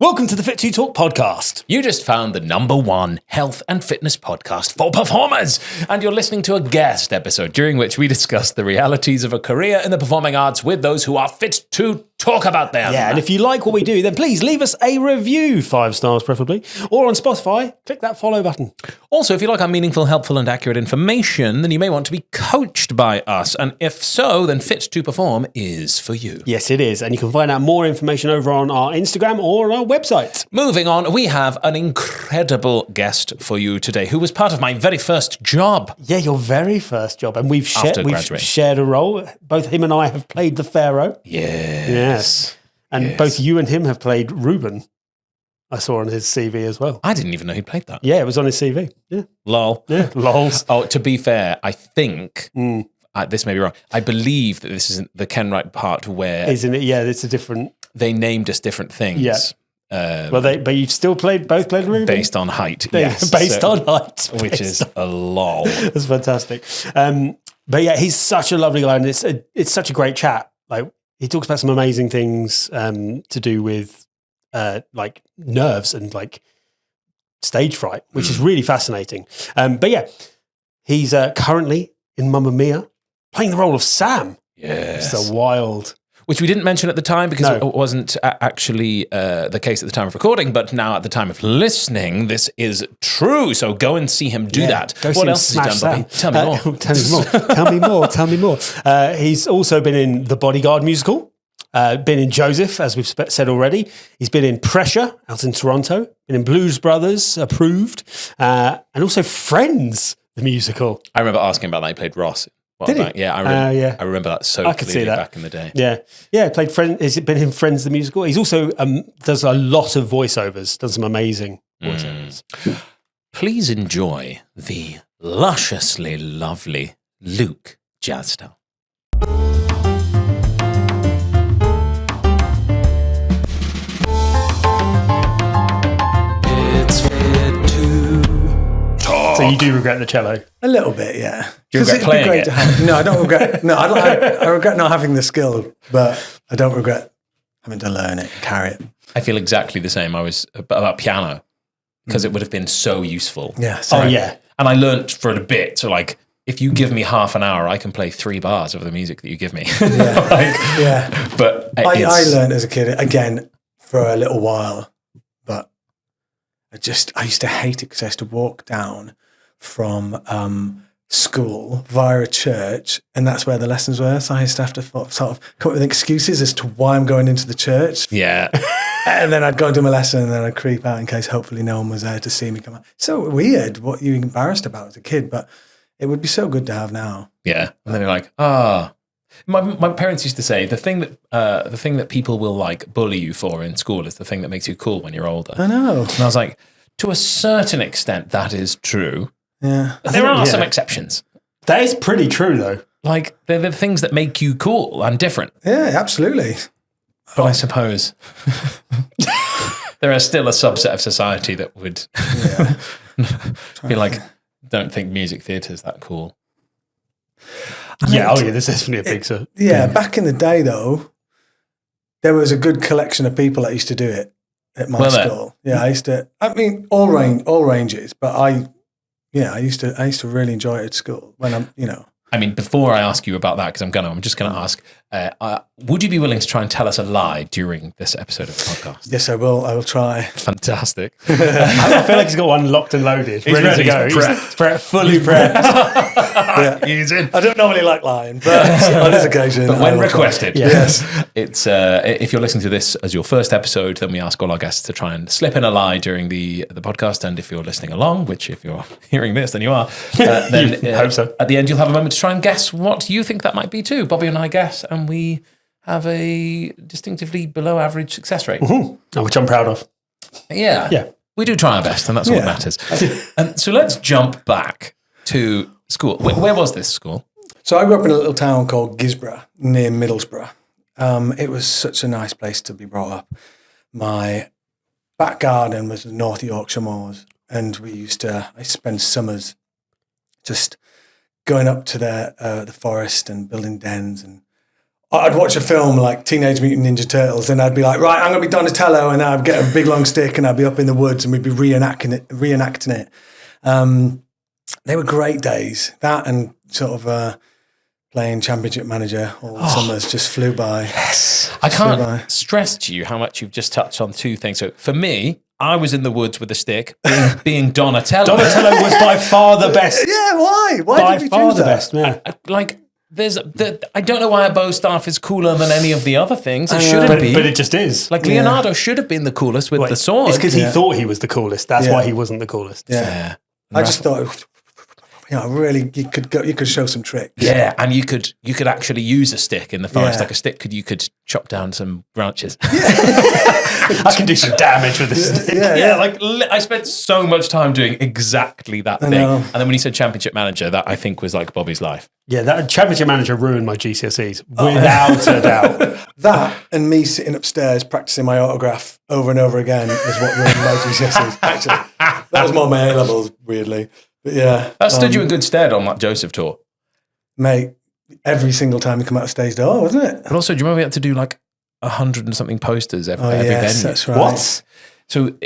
Welcome to the Fit to Talk podcast. You just found the #1 health and fitness podcast for performers, and you're listening to a guest episode during which we discuss the realities of a career in the performing arts with those who are fit to talk about them. Yeah, and if you like what we do, then please leave us a review, 5 stars preferably, or on Spotify, click that follow button. Also, if you like our meaningful, helpful, and accurate information, then you may want to be coached by us, and if so, then Fit to Perform is for you. Yes, it is, and you can find out more information over on our Instagram or our website. Moving on, we have an incredible guest for you today, who was part of my very first job. Yeah, your very first job, and we've graduating. shared a role. Both him and I have played the Pharaoh. Yes. And both you and him have played Reuben. I saw on his CV as well. I didn't even know he'd played that. Yeah, it was on his CV. Yeah. Lol. Yeah, lols. Oh, to be fair, I think, this may be wrong, I believe that this isn't the Ken Wright part where... Isn't it? Yeah, it's a different... They named us different things. Yeah. But you've still both played Reuben? Based on height, yes. Based on height. Which is a lol. That's fantastic. But yeah, he's such a lovely guy, and it's such a great chat. Like, he talks about some amazing things to do with like nerves and like stage fright, which is really fascinating. But yeah, he's currently in Mamma Mia playing the role of Sam. Yes. It's a wild... Which we didn't mention at the time because it wasn't actually the case at the time of recording, but now at the time of listening, this is true. So go and see him do that. What else has he done, Bobby? Tell me more. Tell me more. He's also been in the Bodyguard musical, been in Joseph, as we've said already. He's been in Pressure out in Toronto, been in Blues Brothers, Approved, and also Friends, the musical. I remember asking about that. He played Ross. Did he? Yeah, I remember that so I could clearly see that. back in the day. Yeah. Played Friends. Has it been in Friends the musical? He's also does a lot of voiceovers. Done some amazing voiceovers. Please enjoy the lusciously lovely Luke Jasztal. It's fit to talk. So you do regret the cello? A little bit, yeah. Do you regret playing it? No, I don't regret. No, I regret not having the skill, but I don't regret having to learn it, carry it. I feel exactly the same. I was about piano because it would have been so useful. Yeah. And I learned for a bit. So like, if you give me half an hour, I can play 3 bars of the music that you give me. Yeah. But I learned as a kid, again, for a little while, but I used to hate it because I used to walk down from school via a church, and that's where the lessons were. So I used to have to sort of come up with excuses as to why I'm going into the church. Yeah. And then I'd go and do my lesson, and then I'd creep out in case hopefully no one was there to see me come out. So weird what you're embarrassed about as a kid, but it would be so good to have now. Yeah. And then you're like, my parents used to say the thing that people will like bully you for in school is the thing that makes you cool when you're older. I know. And I was like, to a certain extent, that is true. Yeah. But there are some exceptions. That is pretty true, though. Like, they're the things that make you cool and different. Yeah, absolutely. But I suppose there is still a subset of society that would be like, don't think music theatre is that cool. There's definitely a big... back in the day, though, there was a good collection of people that used to do it at my school. Yeah, all ranges, but I used to really enjoy it at school when before I ask you about that, because I'm just going to ask, would you be willing to try and tell us a lie during this episode of the podcast? Yes, I will. I will try. Fantastic. I feel like he's got one locked and loaded, ready to go. He's fully prepped. Using. I don't normally like lying, but on this occasion, but when requested, yes. It's if you're listening to this as your first episode, then we ask all our guests to try and slip in a lie during the podcast. And if you're listening along, which if you're hearing this, then you are, then hope so. At the end you'll have a moment to try and guess what you think that might be too. Bobby and I guess, and we have a distinctively below average success rate. Mm-hmm. Which I'm proud of. Yeah. We do try our best, and that's what matters. So let's jump back to school. Where was this school? So I grew up in a little town called Gisborough, near Middlesbrough. It was such a nice place to be brought up. My back garden was the North Yorkshire Moors, and I spend summers just going up to the forest and building dens and I'd watch a film like Teenage Mutant Ninja Turtles, and I'd be like, right, I'm going to be Donatello, and I'd get a big long stick, and I'd be up in the woods, and we'd be reenacting it. They were great days. That and sort of playing Championship Manager all the summers just flew by. Yes. I can't stress to you how much you've just touched on two things. So for me, I was in the woods with a stick, being Donatello. Donatello was by far the best. Yeah, why? Why By did you far choose the that? best, yeah. I don't know why a bow staff is cooler than any of the other things. It shouldn't be. But it just is. Like Leonardo should have been the coolest with the sword. It's because he thought he was the coolest. That's why he wasn't the coolest. Yeah. Fair. I just thought, really, you could show some tricks. Yeah, and you could actually use a stick in the forest. Yeah. Like a stick, you could chop down some branches. I can do some damage with this stick. I spent so much time doing exactly that thing. know. And then when he said Championship Manager, that I think was like Bobby's life. Yeah, that Championship Manager ruined my GCSEs, without a doubt. That and me sitting upstairs practicing my autograph over and over again is what ruined my GCSEs. Actually, that was more my A-levels, weirdly. But yeah. That stood you in good stead on that Joseph tour. Mate, every single time you come out of stage door, wasn't it? But also, do you remember we had to do like 100 and something posters every venue? That's right. What? So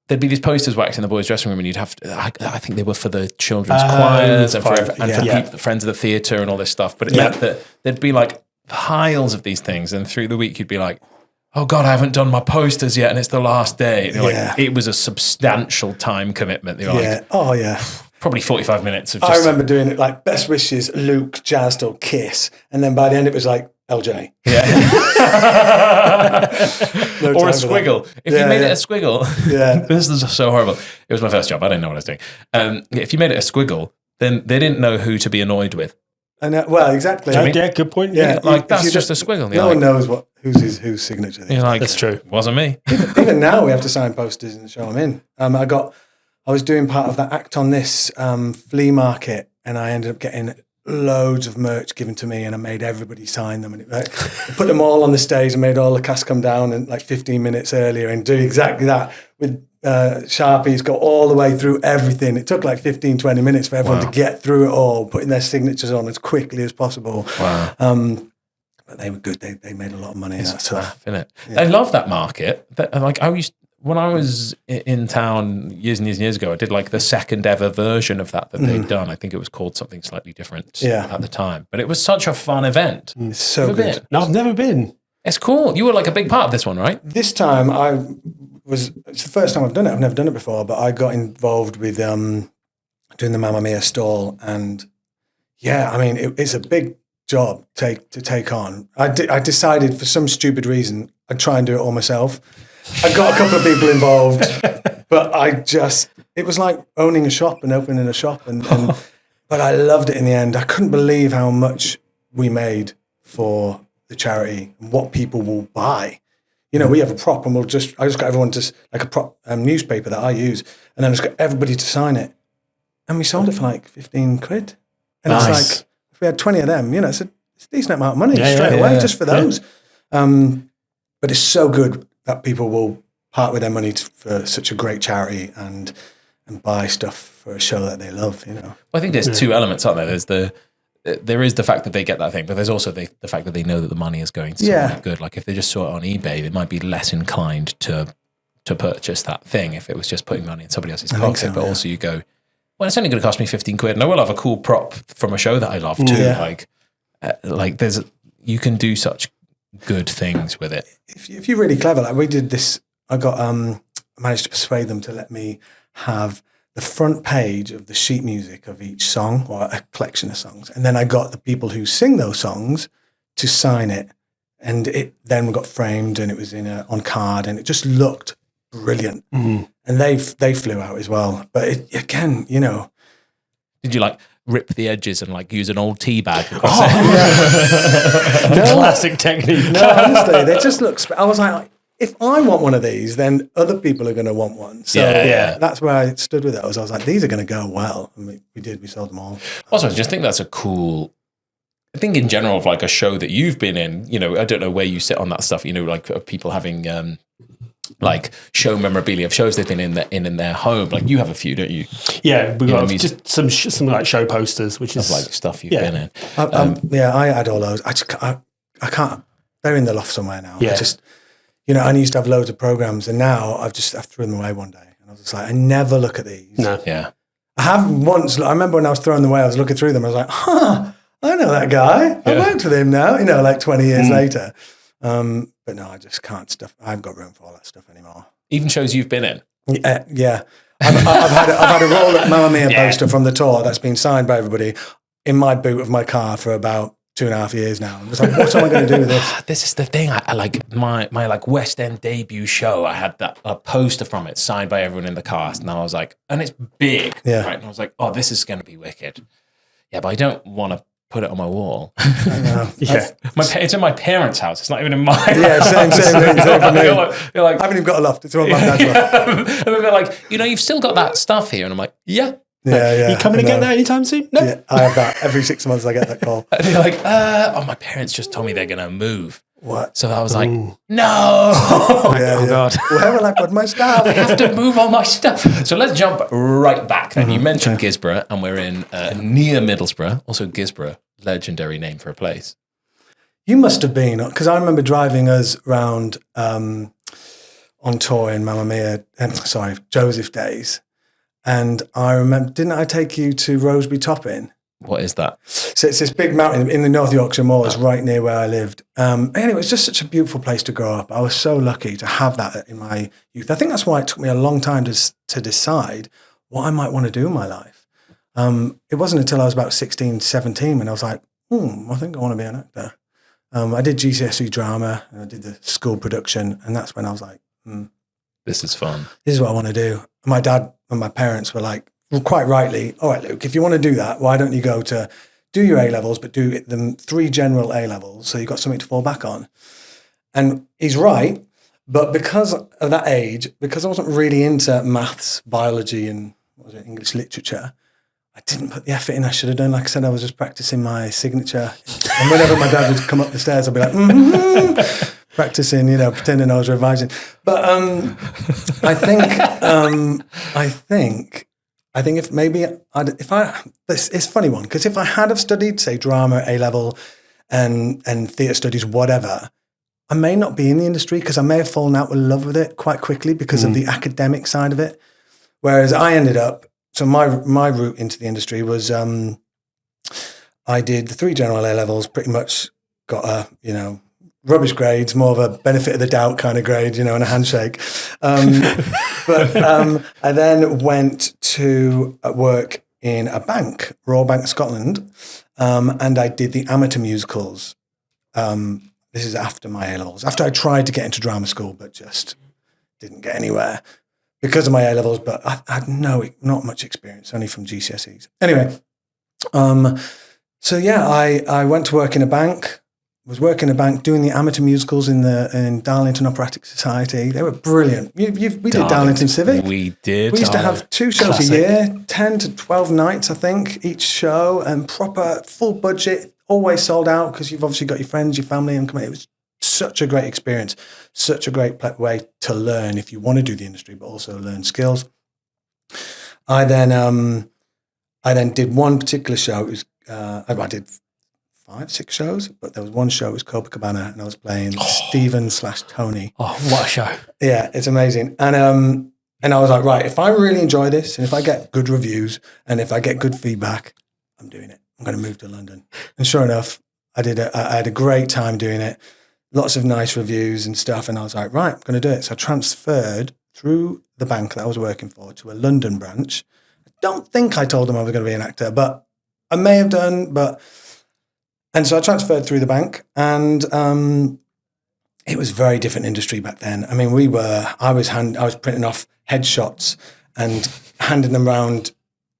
there'd be these posters waxed in the boys' dressing room, and you'd have to, I think they were for the children's choirs and for people, friends of the theatre and all this stuff. But it meant that there'd be like piles of these things, and through the week you'd be like, oh God, I haven't done my posters yet, and it's the last day. And you're like, it was a substantial time commitment. You're like, probably 45 minutes of just... I remember doing it like best wishes, Luke, Jasztal, Kiss, and then by the end it was like LJ. Yeah. Or a squiggle. If you made it a squiggle, this is so horrible. It was my first job. I didn't know what I was doing. If you made it a squiggle, then they didn't know who to be annoyed with. I know. Well, exactly. Yeah, good point. Yeah, like that's just a squiggle. No one knows whose signature. You're like, that's true. Wasn't me. Even now, we have to sign posters and show them in. I was doing part of that Act on This flea market, and I ended up getting loads of merch given to me, and I made everybody sign them. And I put them all on the stage and made all the cast come down and like 15 minutes earlier and do exactly that with Sharpies, go all the way through everything. It took like 15, 20 minutes for everyone to get through it all, putting their signatures on as quickly as possible. Wow. But they were good. They made a lot of money. It's tough, isn't it? Yeah. I love that market. When I was in town years and years and years ago, I did like the second ever version of that they'd done. I think it was called something slightly different at the time. But it was such a fun event. It's so good. No, I've never been. It's cool. You were like a big part of this one, right? This time it's the first time I've done it. I've never done it before, but I got involved with doing the Mamma Mia stall. And yeah, I mean, it's a big job to take on. I decided for some stupid reason, I'd try and do it all myself. I got a couple of people involved, but it was like owning a shop and opening a shop. But I loved it in the end. I couldn't believe how much we made for the charity and what people will buy. You know, we have a prop and I just got everyone to, like a prop newspaper that I use, and then I just got everybody to sign it. And we sold it for like 15 quid. And it's like, if we had 20 of them, you know, it's a decent amount of money straight away just for those. But it's so good that people will part with their money for such a great charity and buy stuff for a show that they love, you know. Well, I think there's two elements, aren't there? There is the fact that they get that thing, but there's also the fact that they know that the money is going to something good. Like if they just saw it on eBay, they might be less inclined to purchase that thing if it was just putting money in somebody else's pocket. But also you go, well, it's only going to cost me 15 quid and I will have a cool prop from a show that I love too. Yeah. Like you can do such good things with it. If you're really clever, like we did this, I managed to persuade them to let me have the front page of the sheet music of each song or a collection of songs. And then I got the people who sing those songs to sign it. And it then got framed and it was on card and it just looked brilliant. Mm-hmm. And they flew out as well. But again, you know. Did you like rip the edges and like use an old tea bag? The classic technique. No, honestly, they just look. I was like, if I want one of these, then other people are going to want one. So that's where I stood with it. I was like, these are going to go well. And we did. We sold them all. Also, I just think that's a cool. I think in general of like a show that you've been in, you know, I don't know where you sit on that stuff. You know, like people having like show memorabilia of shows they've been in their home. Like you have a few, don't you? Yeah, we got just some like show posters, which is like stuff you've been in. I had all those. I can't. They're in the loft somewhere now. Yeah. I just, I used to have loads of programs, and now I threw them away one day, and I was just like, I never look at these. No. Yeah. I have once. I remember when I was throwing them away, I was looking through them. I was like, I know that guy. I worked with him now. Like 20 years later. But no, I just can't stuff. I haven't got room for all that stuff anymore. Even shows you've been in. Yeah. I've had a roll at Mamma Mia poster from the tour that's been signed by everybody in my boot of my car for about 2.5 years now. I'm just like, what am I going to do with this? This is the thing. I like my like West End debut show. I had a poster from it signed by everyone in the cast, and I was like, and it's big, right? And I was like, oh, this is going to be wicked. Yeah, but I don't want to put it on my wall. It's in my parents' house. It's not even in my house. Same for me. You're like, I haven't even got a loft. It's all my dad's loft. And they're like, you've still got that stuff here, and I'm like, yeah. Yeah. You coming to get that anytime soon? No. Yeah, I have that. Every 6 months I get that call. And they're like, my parents just told me they're going to move. What? So I was like, no. God. Where will I put my stuff? I have to move all my stuff. So let's jump right back then. You mentioned Gisborough, and we're in near Middlesbrough. Also Gisborough, legendary name for a place. You must have been, because I remember driving us round on tour in Mamma Mia, Joseph days. And I remember, didn't I take you to Roseby Topping? What is that? So it's this big mountain in the North Yorkshire Moors, right near where I lived. Anyway, it was just such a beautiful place to grow up. I was so lucky to have that in my youth. I think that's why it took me a long time to decide what I might want to do in my life. It wasn't until I was about 16, 17 when I was like, I think I want to be an actor. I did GCSE drama, and I did the school production, and that's when I was like, this is fun. This is what I want to do. And my dad and my parents were like, well, quite rightly, all right, Luke, if you want to do that, why don't you go to do your A-levels, but do them 3 general A-levels, so you've got something to fall back on. And he's right, but because of that age, because I wasn't really into maths, biology, and English literature, I didn't put the effort in I should have done. Like I said, I was just practicing my signature. And whenever my dad would come up the stairs, I'd be like, practicing, pretending I was revising. But I think if maybe it's a funny one, because if I had have studied, say, drama, A-level, and theatre studies, whatever, I may not be in the industry, because I may have fallen out of love with it quite quickly because of the academic side of it. Whereas I ended up, so my route into the industry was I did the 3 general A-levels, pretty much got rubbish grades, more of a benefit of the doubt kind of grade, and a handshake. But I then went to work in a bank, Royal Bank of Scotland, and I did the amateur musicals. This is after my A-levels, after I tried to get into drama school, but just didn't get anywhere because of my A-levels, but I had not much experience, only from GCSEs. Anyway, I went to work in a bank, was working in a bank doing the amateur musicals in Darlington Operatic Society. They were brilliant. We did Darlington Civic. We did. We used to have 2 shows Classic. a year, 10 to 12 nights, I think, each show, and proper full budget, always sold out because you've obviously got your friends, your family, and it was such a great experience, such a great way to learn if you want to do the industry, but also learn skills. I then did one particular show. It was I did 5, 6 shows, but there was one show, it was Copacabana, and I was playing Stephen/Tony. Oh, what a show. Yeah, it's amazing. And I was like, right, if I really enjoy this, and if I get good reviews, and if I get good feedback, I'm doing it. I'm going to move to London. And sure enough, I had a great time doing it. Lots of nice reviews and stuff. And I was like, right, I'm going to do it. So I transferred through the bank that I was working for to a London branch. I don't think I told them I was going to be an actor, but I may have done. And so I transferred through the bank, and it was a very different industry back then. I mean, I was printing off headshots and handing them around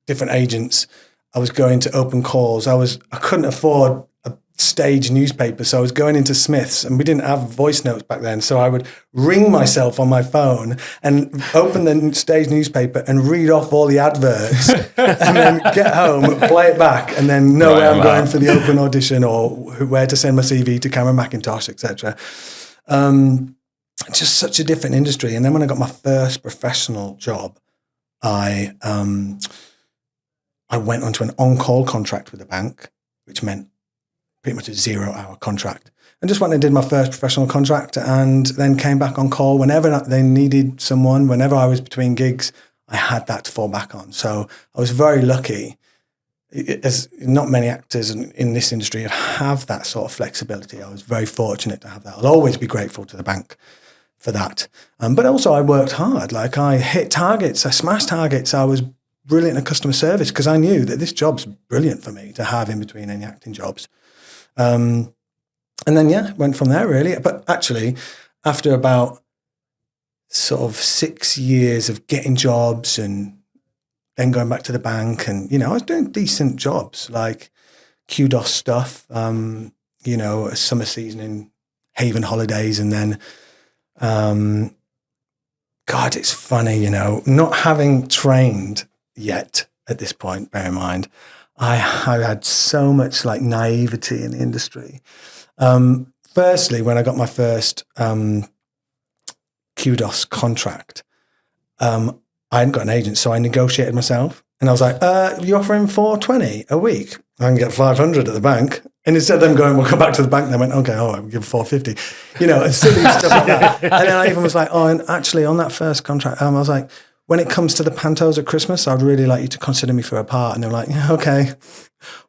different agents. I was going to open calls. I couldn't afford a stage newspaper, so I was going into Smith's, and we didn't have voice notes back then. So I would ring myself on my phone and open the stage newspaper and read off all the adverts, and then get home, play it back, and then know where I'm going for the open audition or where to send my CV to Cameron Mackintosh, etc. Just such a different industry. And then when I got my first professional job, I went onto an on-call contract with the bank, which meant pretty much a 0-hour contract. And just went and did my first professional contract, and then came back on call whenever they needed someone. Whenever I was between gigs, I had that to fall back on. So I was very lucky. As not many actors in this industry have that sort of flexibility. I was very fortunate to have that. I'll always be grateful to the bank for that. But also I worked hard. Like, I hit targets, I smashed targets. I was brilliant at customer service because I knew that this job's brilliant for me to have in between any acting jobs. And then, went from there really. But actually, after about sort of 6 years of getting jobs and then going back to the bank, and, I was doing decent jobs, like kudos stuff, a summer season in Haven Holidays. And then, God, it's funny, not having trained yet at this point, bear in mind, I had so much like naivety in the industry. Firstly, when I got my first kudos contract, I hadn't got an agent, so I negotiated myself. And I was like, you're offering $420 a week? I can get $500 at the bank. And instead of them going, we'll come back to the bank, they went, okay, all right, we'll give $450. And silly stuff like that. And then I even was like, and actually on that first contract, I was like, when it comes to the pantos at Christmas, I'd really like you to consider me for a part. And they were like, yeah, okay,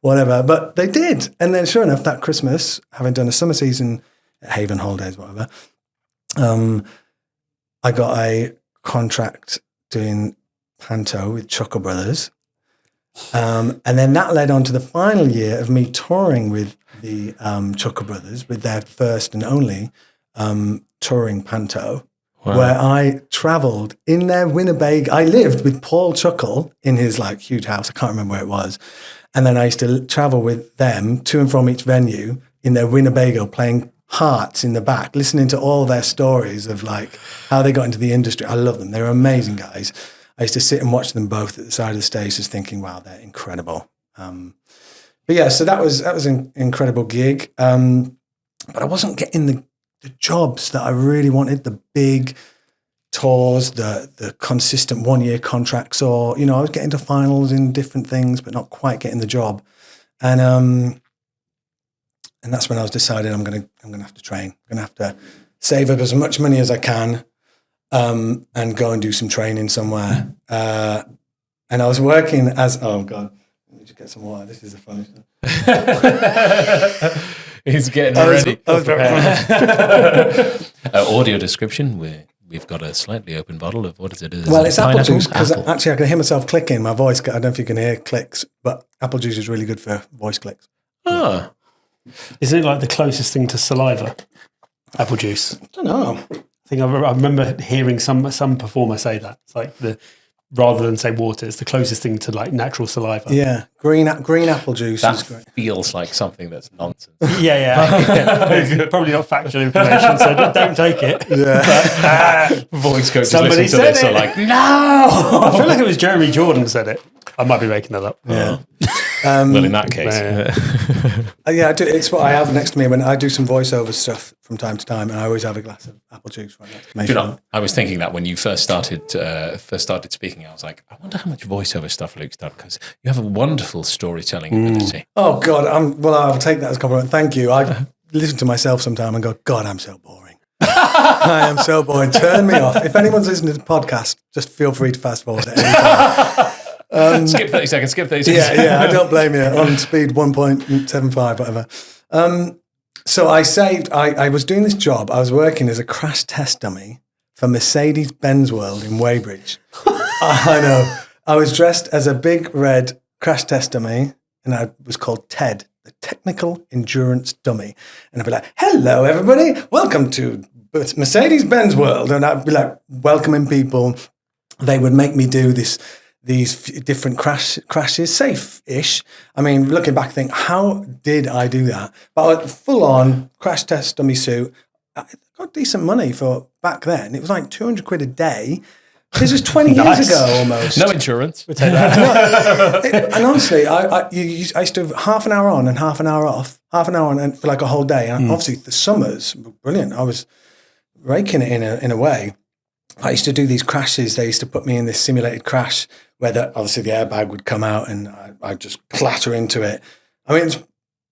whatever. But they did. And then sure enough, that Christmas, having done a summer season at Haven Holidays, whatever, I got a contract doing panto with Chuckle Brothers. And then that led on to the final year of me touring with the Chuckle Brothers, with their first and only touring panto. Wow. Where I travelled in their Winnebago. I lived with Paul Chuckle in his like huge house. I can't remember where it was. And then I used to travel with them to and from each venue in their Winnebago, playing hearts in the back, listening to all their stories of like how they got into the industry. I love them. They're amazing guys. I used to sit and watch them both at the side of the stage, just thinking, wow, they're incredible. But yeah, so that was an incredible gig. But I wasn't getting the jobs that I really wanted, the big tours, the consistent 1-year contracts, or, I was getting to finals in different things, but not quite getting the job. And that's when I was decided I'm gonna have to train. I'm gonna have to save up as much money as I can, and go and do some training somewhere. And I was working as, oh God, let me just get some water. This is the funny stuff. He's getting ready. Audio description, we've got a slightly open bottle of, what is it? Well, it's apple juice, because actually I can hear myself clicking, my voice. I don't know if you can hear clicks, but apple juice is really good for voice clicks. Oh. Isn't it like the closest thing to saliva? Apple juice. I don't know. I think I remember hearing some performer say that. It's like rather than say water, it's the closest thing to like natural saliva. Yeah, green apple juice is great. That feels like something that's nonsense. Yeah. It's probably not factual information, so don't take it. Yeah. But, voice coaches somebody listen to this are like, no! I feel like it was Jeremy Jordan said it. I might be making that up. Yeah. Well, in that case. Yeah, I do. It's what I have next to me when I do some voiceover stuff from time to time, and I always have a glass of apple juice right next to me. Do you know, I was thinking that when you first started speaking, I was like, I wonder how much voiceover stuff Luke's done, because you have a wonderful storytelling ability. Oh God, I'll take that as a compliment. Thank you. I listen to myself sometime and go, God, I'm so boring. I am so boring. Turn me off. If anyone's listening to the podcast, just feel free to fast forward at any time. Skip 30 seconds. Yeah, I don't blame you. On speed 1.75, whatever. So I was doing this job. I was working as a crash test dummy for Mercedes-Benz World in Weybridge. I know. I was dressed as a big red crash test dummy, and I was called TED, the Technical Endurance Dummy. And I'd be like, hello, everybody. Welcome to Mercedes-Benz World. And I'd be like welcoming people. They would make me do these different crashes, safe-ish. I mean, looking back, I think, how did I do that? But full-on crash test dummy suit, I got decent money for back then. It was like 200 quid a day. This was 20 years ago almost. No insurance. We'll take that. And honestly, I used to have half an hour on and half an hour off, half an hour on and for like a whole day. And obviously the summers were brilliant. I was raking it in a way. I used to do these crashes. They used to put me in this simulated crash where obviously the airbag would come out and I'd just clatter into it. I mean,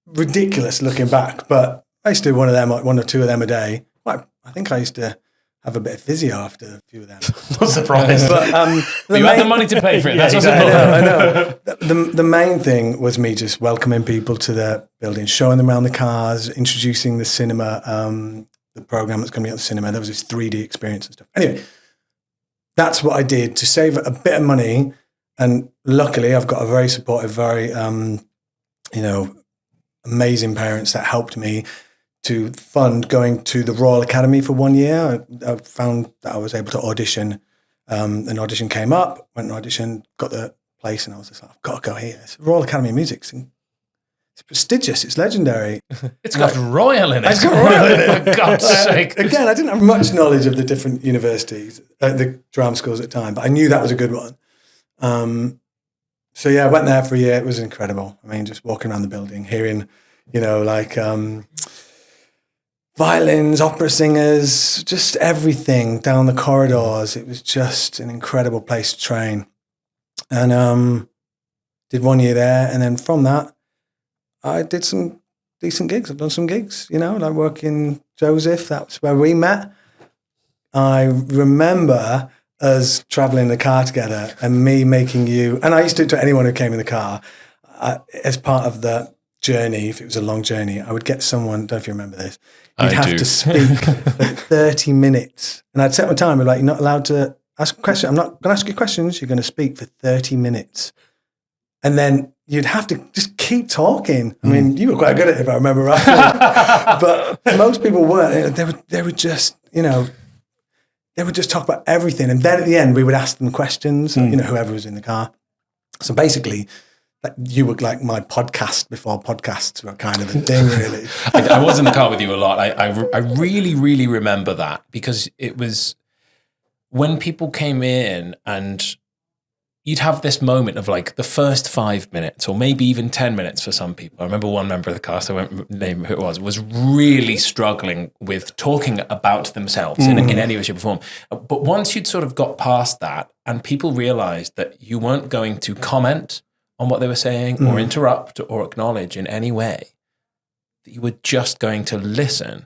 ridiculous looking back, but I used to do one or two of them a day. I think I used to have a bit of physio after a few of them. Not surprised. But you had the money to pay for it. That's what's important. I know. The main thing was me just welcoming people to the building, showing them around the cars, introducing the cinema, the program that's going to be at the cinema. There was this 3D experience and stuff. Anyway, that's what I did to save a bit of money. And luckily, I've got a very supportive, very, amazing parents that helped me to fund going to the Royal Academy for 1 year. I found that I was able to audition. An audition came up, went and auditioned, got the place, and I was just like, I've got to go here. It's Royal Academy of Music. It's prestigious. It's legendary. It's got royal in it. It's got royal in it. For God's sake. Again, I didn't have much knowledge of the different universities, the drama schools at the time, but I knew that was a good one. So yeah, I went there for a year. It was incredible. I mean, just walking around the building, hearing, violins, opera singers, just everything down the corridors. It was just an incredible place to train. And did 1 year there. And then from that, I did some decent gigs. I've done some gigs, like working Joseph. That's where we met. I remember us traveling in the car together and me making you, and I used to do it to anyone who came in the car, as part of the journey, if it was a long journey, I would get someone, I don't know if you remember this, you'd have to speak for 30 minutes. And I'd set my time, you're not allowed to ask a question. I'm not going to ask you questions. You're going to speak for 30 minutes. And then you'd have to just keep talking. I mean, you were quite good at it, if I remember right. But most people weren't. They would just, they would just talk about everything. And then at the end, we would ask them questions, whoever was in the car. So basically, you were like my podcast before podcasts were kind of a thing, really. I was in the car with you a lot. I really, really remember that because it was when people came in and you'd have this moment of like the first 5 minutes or maybe even 10 minutes for some people. I remember one member of the cast, I won't name who it was really struggling with talking about themselves in any way, shape or form. But once you'd sort of got past that and people realized that you weren't going to comment on what they were saying or interrupt or acknowledge in any way, that you were just going to listen,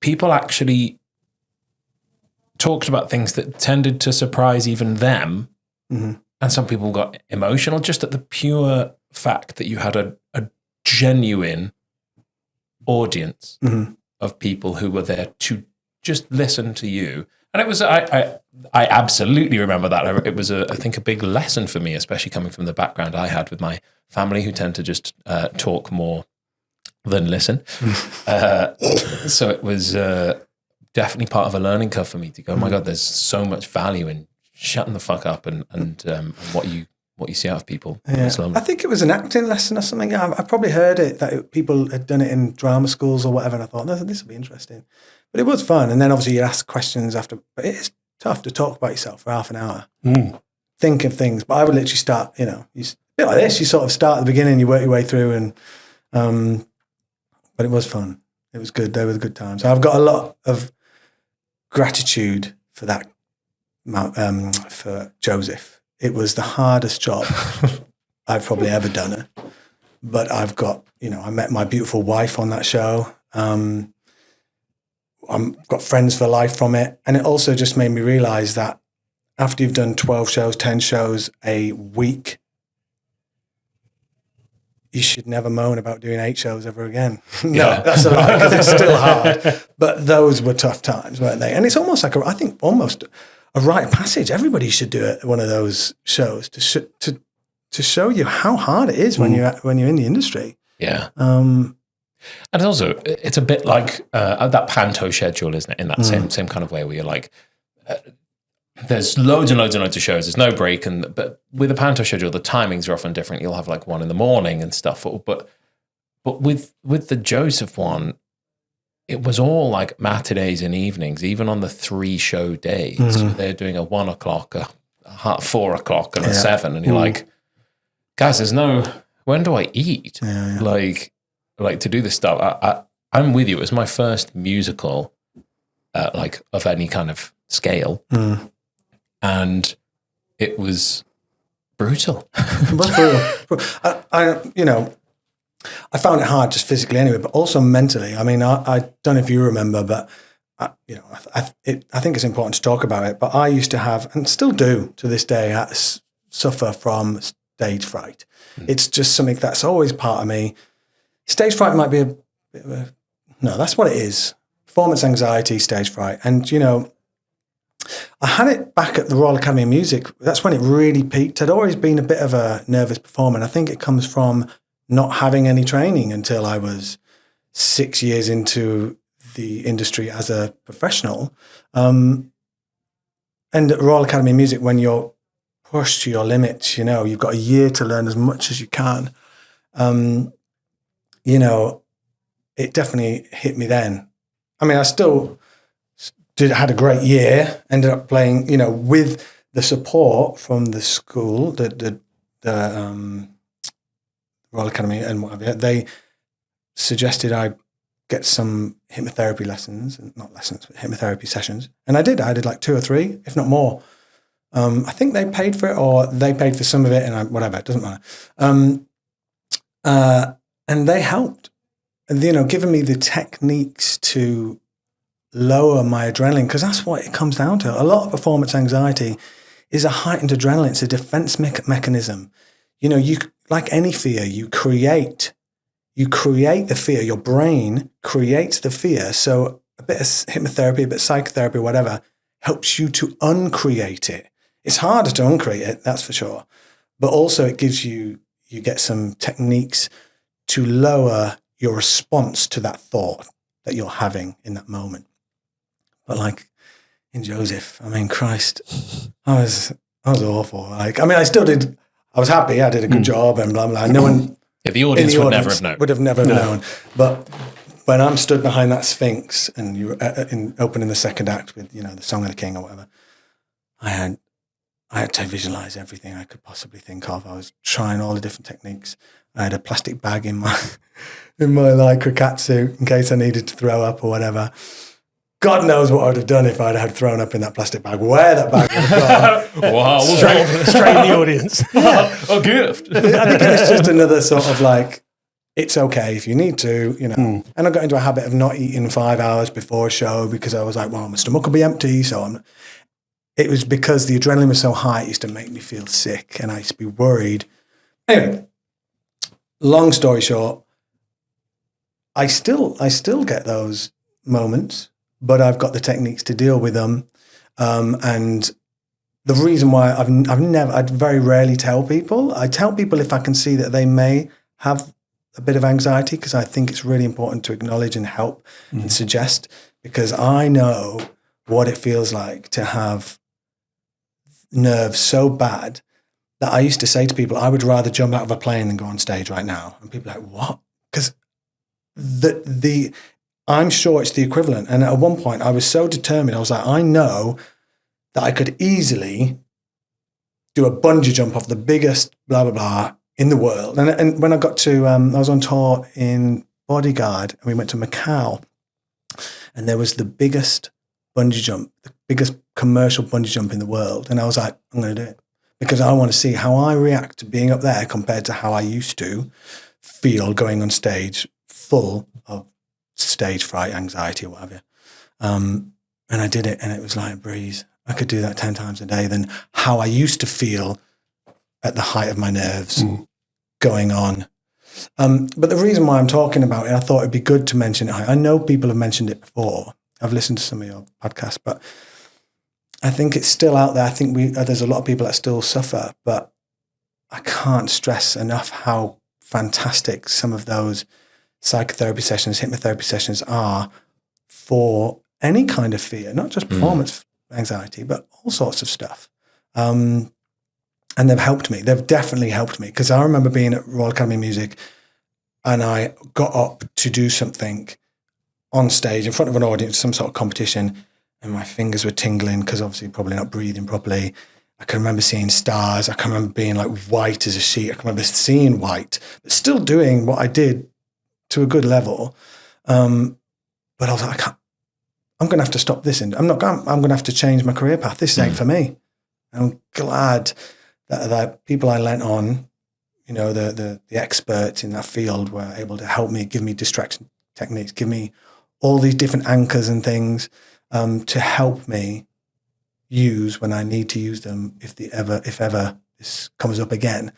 people actually talked about things that tended to surprise even them. And some people got emotional just at the pure fact that you had a genuine audience of people who were there to just listen to you. And it was, I absolutely remember that. It was, I think, a big lesson for me, especially coming from the background I had with my family who tend to just talk more than listen. So it was definitely part of a learning curve for me to go, oh my God, there's so much value in shutting the fuck up and what you see out of people. Yeah. I think it was an acting lesson or something. I probably heard it, that people had done it in drama schools or whatever, and I thought, no, this will be interesting. But it was fun. And then obviously you ask questions after, but it's tough to talk about yourself for half an hour. Think of things. But I would literally start, you a bit like this, you sort of start at the beginning, you work your way through, and but it was fun. It was good. They were the good times. I've got a lot of gratitude for that, for Joseph. It was the hardest job I've probably ever done. But I've got, I met my beautiful wife on that show. I've got friends for life from it. And it also just made me realize that after you've done 12 shows, 10 shows a week, you should never moan about doing 8 shows ever again. No, that's a lie, because it's still hard. But those were tough times, weren't they? And it's almost like, I think almost a rite of passage. Everybody should do one of those shows to show you how hard it is when you're in the industry. Yeah. And also, it's a bit like that Panto schedule, isn't it? In that same kind of way, where you're like, there's loads and loads and loads of shows. There's no break, but with a Panto schedule, the timings are often different. You'll have like 1 a.m. and stuff. But with the Joseph one, it was all like matinees and evenings, even on the 3 show days. They're doing a 1 o'clock, a 4 o'clock, and a 7, and you're like, guys, there's no. When do I eat? Like to do this stuff. I'm with you. It was my first musical, like of any kind of scale, and it was brutal. It was brutal. I found it hard just physically anyway, but also mentally. I mean, I don't know if you remember, but I think it's important to talk about it. But I used to have, and still do to this day, suffer from stage fright. It's just something that's always part of me. Stage fright might be a bit of a, no, that's what it is. Performance anxiety, stage fright. And, I had it back at the Royal Academy of Music. That's when it really peaked. I'd always been a bit of a nervous performer. And I think it comes from not having any training until I was 6 years into the industry as a professional. And at Royal Academy of Music, when you're pushed to your limits, you've got a year to learn as much as you can. It definitely hit me then. I mean, I still had a great year, ended up playing, with the support from the school, the Royal Academy and whatever. They suggested I get some hypnotherapy hypnotherapy sessions. And I did. I did like 2 or 3, if not more. I think they paid for it, or they paid for some of it, and whatever, it doesn't matter. And they helped, giving me the techniques to lower my adrenaline, because that's what it comes down to. A lot of performance anxiety is a heightened adrenaline. It's a defense mechanism. You, like any fear, you create the fear. Your brain creates the fear. So a bit of hypnotherapy, a bit of psychotherapy, whatever, helps you to uncreate it. It's harder to uncreate it, that's for sure. But also it gives you get some techniques to lower your response to that thought that you're having in that moment. But like in Joseph, I mean, Christ, I was awful. I still did. I was happy. I did a good job and blah, blah. No one the audience would never have known. Would have never known. But when I'm stood behind that Sphinx and you're opening the second act with, the Song of the King or whatever, I had to visualize everything I could possibly think of. I was trying all the different techniques. I had a plastic bag in my lycra catsuit in case I needed to throw up or whatever. God knows what I would have done if I'd had thrown up in that plastic bag. Where that bag would have gone. Wow. Straight in the audience. A gift. I think it was just another sort of like, it's okay if you need to, And I got into a habit of not eating 5 hours before a show because I was like, well, my stomach will be empty. So it was because the adrenaline was so high, it used to make me feel sick and I used to be worried. Anyway, long story short, I still get those moments, but I've got the techniques to deal with them. And the reason why I very rarely tell people. I tell people if I can see that they may have a bit of anxiety, because I think it's really important to acknowledge and help and suggest, because I know what it feels like to have nerves so bad that I used to say to people, I would rather jump out of a plane than go on stage right now. And people are like, what? Because I'm sure it's the equivalent. And at one point I was so determined. I was like, I know that I could easily do a bungee jump off the biggest blah, blah, blah in the world. And when I got to, I was on tour in Bodyguard and we went to Macau, and there was the biggest bungee jump, the biggest commercial bungee jump in the world. And I was like, I'm going to do it because I want to see how I react to being up there compared to how I used to feel going on stage full of stage fright, anxiety or whatever. And I did it and it was like a breeze. I could do that 10 times a day than how I used to feel at the height of my nerves going on. But the reason why I'm talking about it, I thought it'd be good to mention it. I know people have mentioned it before. I've listened to some of your podcasts, but I think it's still out there. I think there's a lot of people that still suffer, but I can't stress enough how fantastic some of those psychotherapy sessions, hypnotherapy sessions are for any kind of fear, not just performance anxiety, but all sorts of stuff. And they've helped me. They've definitely helped me, because I remember being at Royal Academy of Music and I got up to do something on stage in front of an audience, some sort of competition, and my fingers were tingling because obviously probably not breathing properly. I can remember seeing stars. I can remember being like white as a sheet. I can remember seeing white, but still doing what I did to a good level. But I was like, I'm going to have to stop this. I'm going to have to change my career path. This ain't for me. I'm glad that people I lent on, the experts in that field were able to help me, give me distraction techniques, give me all these different anchors and things to help me use when I need to use them if ever this comes up again.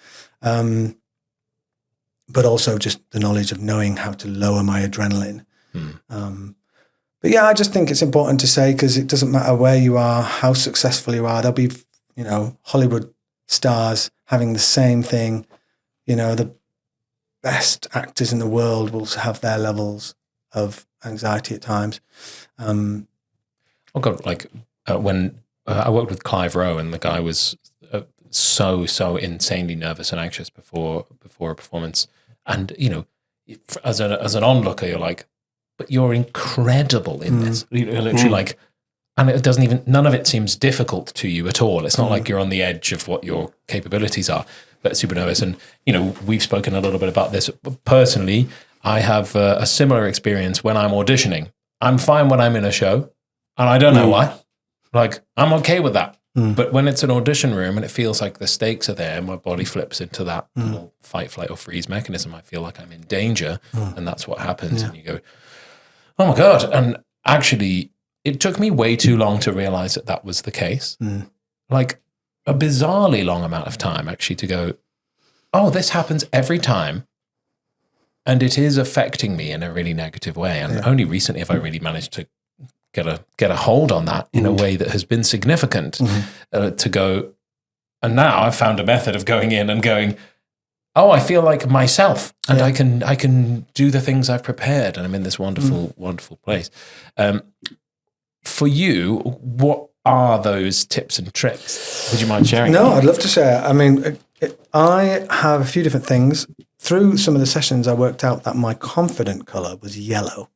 But also just the knowledge of knowing how to lower my adrenaline. But yeah, I just think it's important to say, because it doesn't matter where you are, how successful you are. There'll be, Hollywood stars having the same thing. The best actors in the world will have their levels of anxiety at times. When I worked with Clive Rowe, and the guy was so insanely nervous and anxious before a performance, and as an onlooker, you're like, but you're incredible in this. You're literally and it doesn't even, none of it seems difficult to you at all. It's not like you're on the edge of what your capabilities are, but super nervous. And we've spoken a little bit about this. Personally, I have a similar experience when I'm auditioning. I'm fine when I'm in a show, and I don't know why. I'm okay with that. But when it's an audition room and it feels like the stakes are there, my body flips into that little fight, flight, or freeze mechanism. I feel like I'm in danger, and that's what happens. And you go, oh my God. And actually, it took me way too long to realize that was the case. Like a bizarrely long amount of time, actually, to go, oh, this happens every time. And it is affecting me in a really negative way. And only recently have I really managed to get a hold on that in a way that has been significant to go. And now I've found a method of going in and going, oh, I feel like myself, and I can do the things I've prepared, and I'm in this wonderful, wonderful place. For you, what are those tips and tricks? Would you mind sharing? No, I'd love to share. I mean, I have a few different things. Through some of the sessions, I worked out that my confident color was yellow.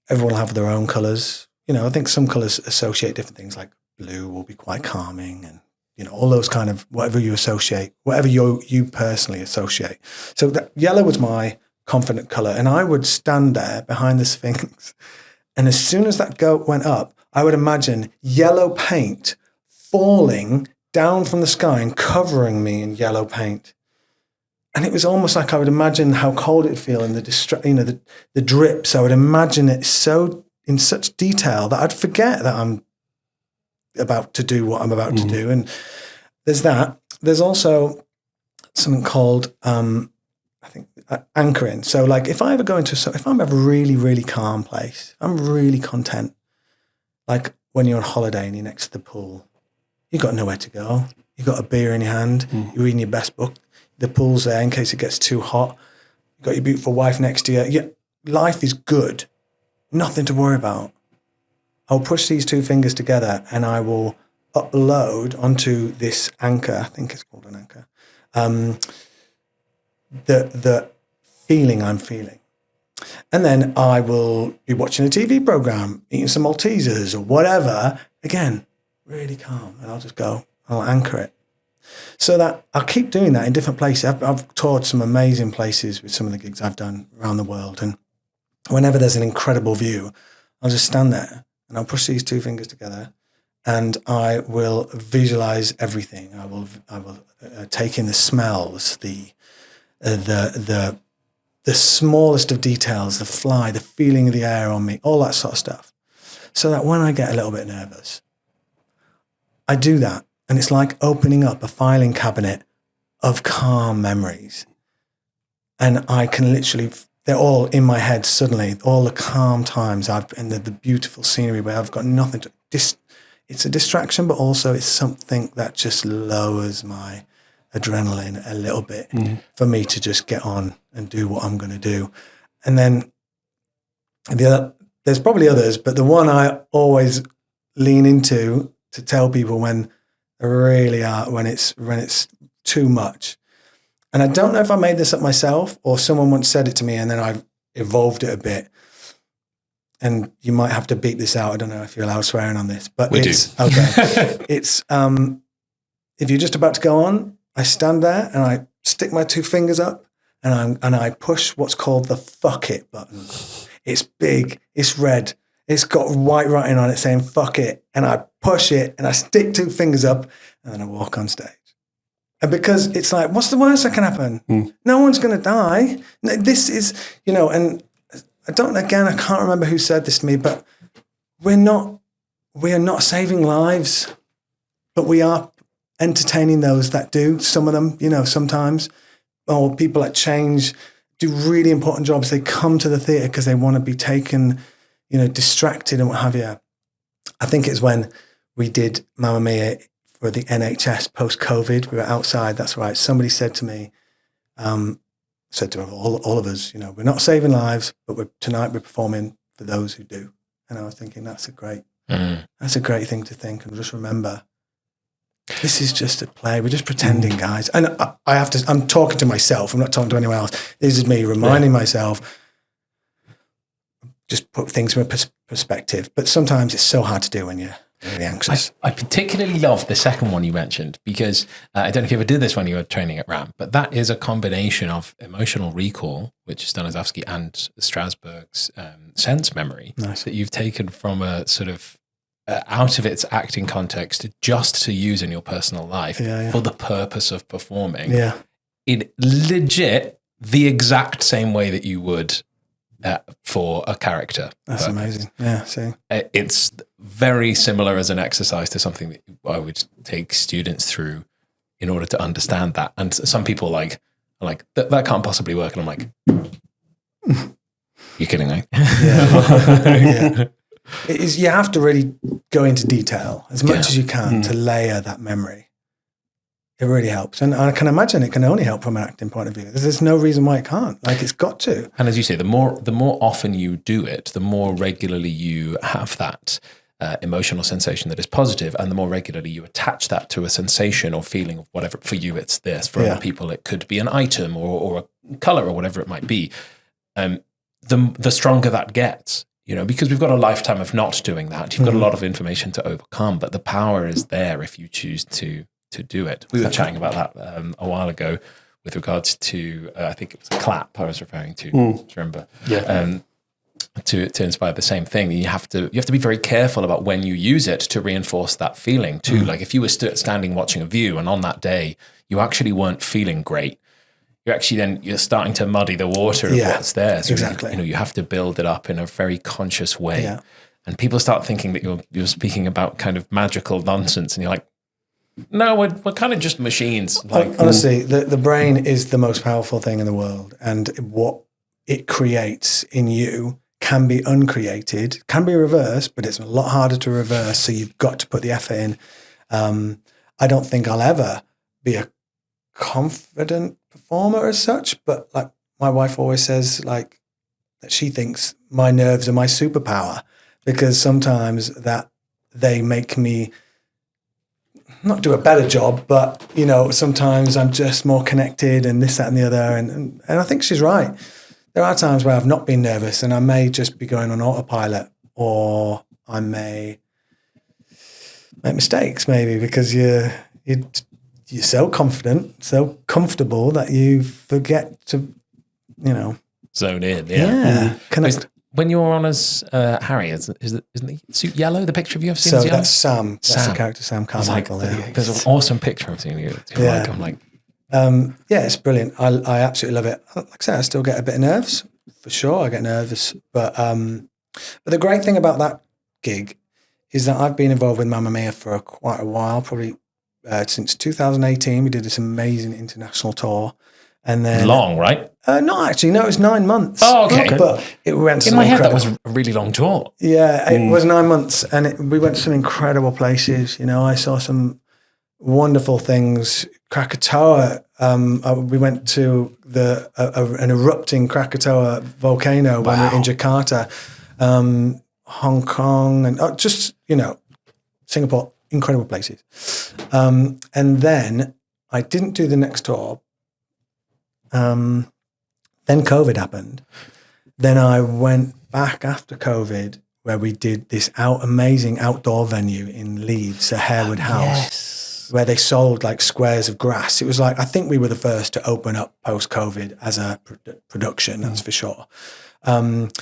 Everyone will have their own colors. I think some colors associate different things, like blue will be quite calming, and all those kind of whatever you associate, whatever you personally associate. So that yellow was my confident color, and I would stand there behind the Sphinx, and as soon as that goat went up, I would imagine yellow paint falling down from the sky and covering me in yellow paint. And it was almost like I would imagine how cold it would feel and the drips. I would imagine it in such detail that I'd forget that I'm about to do what I'm about to do. And there's that. There's also something called, anchoring. So like if I'm a really, really calm place, I'm really content. Like when you're on holiday and you're next to the pool, you've got nowhere to go. You've got a beer in your hand. You're reading your best book. The pool's there in case it gets too hot. You've got your beautiful wife next to you. Yeah, life is good. Nothing to worry about. I'll push these two fingers together and I will upload onto this anchor. I think it's called an anchor. The feeling I'm feeling. And then I will be watching a TV program, eating some Maltesers or whatever. Again, really calm. And I'll anchor it. So that I'll keep doing that in different places. I've toured some amazing places with some of the gigs I've done around the world. And whenever there's an incredible view, I'll just stand there and I'll push these two fingers together and I will visualize everything. I will take in the smells, the smallest of details, the fly, the feeling of the air on me, all that sort of stuff. So that when I get a little bit nervous, I do that. And it's like opening up a filing cabinet of calm memories. And I can literally, they're all in my head suddenly, all the calm times and the beautiful scenery where I've got nothing to, it's a distraction, but also it's something that just lowers my adrenaline a little bit for me to just get on and do what I'm going to do. And then there's probably others, but the one I always lean into to tell people when it's too much. And I don't know if I made this up myself or someone once said it to me and then I've evolved it a bit. And you might have to beep this out. I don't know if you're allowed swearing on this, but it's okay. It's if you're just about to go on, I stand there and I stick my two fingers up and I push what's called the fuck it button. It's big, it's red, it's got white writing on it saying fuck it. And I push it and I stick two fingers up and then I walk on stage. And because it's like, what's the worst that can happen? No one's going to die. No, this is, and I can't remember who said this to me, but we are not saving lives, but we are entertaining those that do. Some of them, sometimes, or people that change, do really important jobs. They come to the theatre because they want to be taken, distracted and what have you. I think it's when we did Mamma Mia for the NHS post-COVID. We were outside, that's right. Somebody said to me, said to all of us, we're not saving lives, but tonight we're performing for those who do. And I was thinking, that's a great thing to think, and just remember, this is just a play. We're just pretending, guys. And I'm talking to myself. I'm not talking to anyone else. This is me reminding myself, just put things in perspective. But sometimes it's so hard to do when you're really anxious. I particularly love the second one you mentioned, because I don't know if you ever did this when you were training at RAM, but that is a combination of emotional recall, which is Stanislavski, and Strasberg's sense memory that you've taken from a sort of out of its acting context just to use in your personal life for the purpose of performing in legit the exact same way that you would for a character. That's amazing. Yeah, see. It's very similar as an exercise to something that I would take students through in order to understand that. And some people are like that can't possibly work. And I'm like, you're kidding me? Yeah. It is, you have to really go into detail as much as you can to layer that memory. It really helps. And I can imagine it can only help from an acting point of view. There's no reason why it can't. Like, it's got to. And as you say, the more often you do it, the more regularly you have that emotional sensation that is positive, and the more regularly you attach that to a sensation or feeling of whatever. For you, it's this. For other people, it could be an item or a color or whatever it might be. The stronger that gets. Because we've got a lifetime of not doing that. You've got a lot of information to overcome, but the power is there if you choose to do it. We were chatting about that a while ago with regards to, I think it was a clap I was referring to. Do you remember? Yeah. To inspire the same thing. You have to be very careful about when you use it to reinforce that feeling too. Like if you were standing watching a view and on that day you actually weren't feeling great, you're starting to muddy the water of what's there. So exactly. You have to build it up in a very conscious way. Yeah. And people start thinking that you're speaking about kind of magical nonsense, and you're like, no, we're kind of just machines. Like, honestly, the brain is the most powerful thing in the world, and what it creates in you can be uncreated, can be reversed, but it's a lot harder to reverse. So you've got to put the effort in. I don't think I'll ever be a confident performer as such, but like my wife always says, like, that she thinks my nerves are my superpower, because sometimes that they make me not do a better job, but sometimes I'm just more connected and this, that, and the other. And I think she's right. There are times where I've not been nervous and I may just be going on autopilot, or I may make mistakes maybe because you're so confident, so comfortable that you forget to, zone in. Yeah. Connect. When you were on as Harry, isn't the suit yellow? The picture of you I've seen. So is yellow? that's Sam. That's the character Sam Carmichael. There's an awesome picture I've seen you. I'm like, it's brilliant. I absolutely love it. Like I said, I still get a bit of nerves for sure. I get nervous, but the great thing about that gig is that I've been involved with Mamma Mia for quite a while, probably since 2018. We did this amazing international tour, and then long, right? No, actually, no, it was 9 months. Oh, okay. But it went in my head. That was a really long tour. Yeah, it was 9 months, and we went to some incredible places. I saw some wonderful things. Krakatoa. We went to an erupting Krakatoa volcano when we were in Jakarta, Hong Kong, and just Singapore. Incredible places. And then I didn't do the next tour. Then COVID happened. Then I went back after COVID, where we did this amazing outdoor venue in Leeds, a Harewood House, where they sold like squares of grass. It was like, I think we were the first to open up post-COVID as a production, that's for sure. And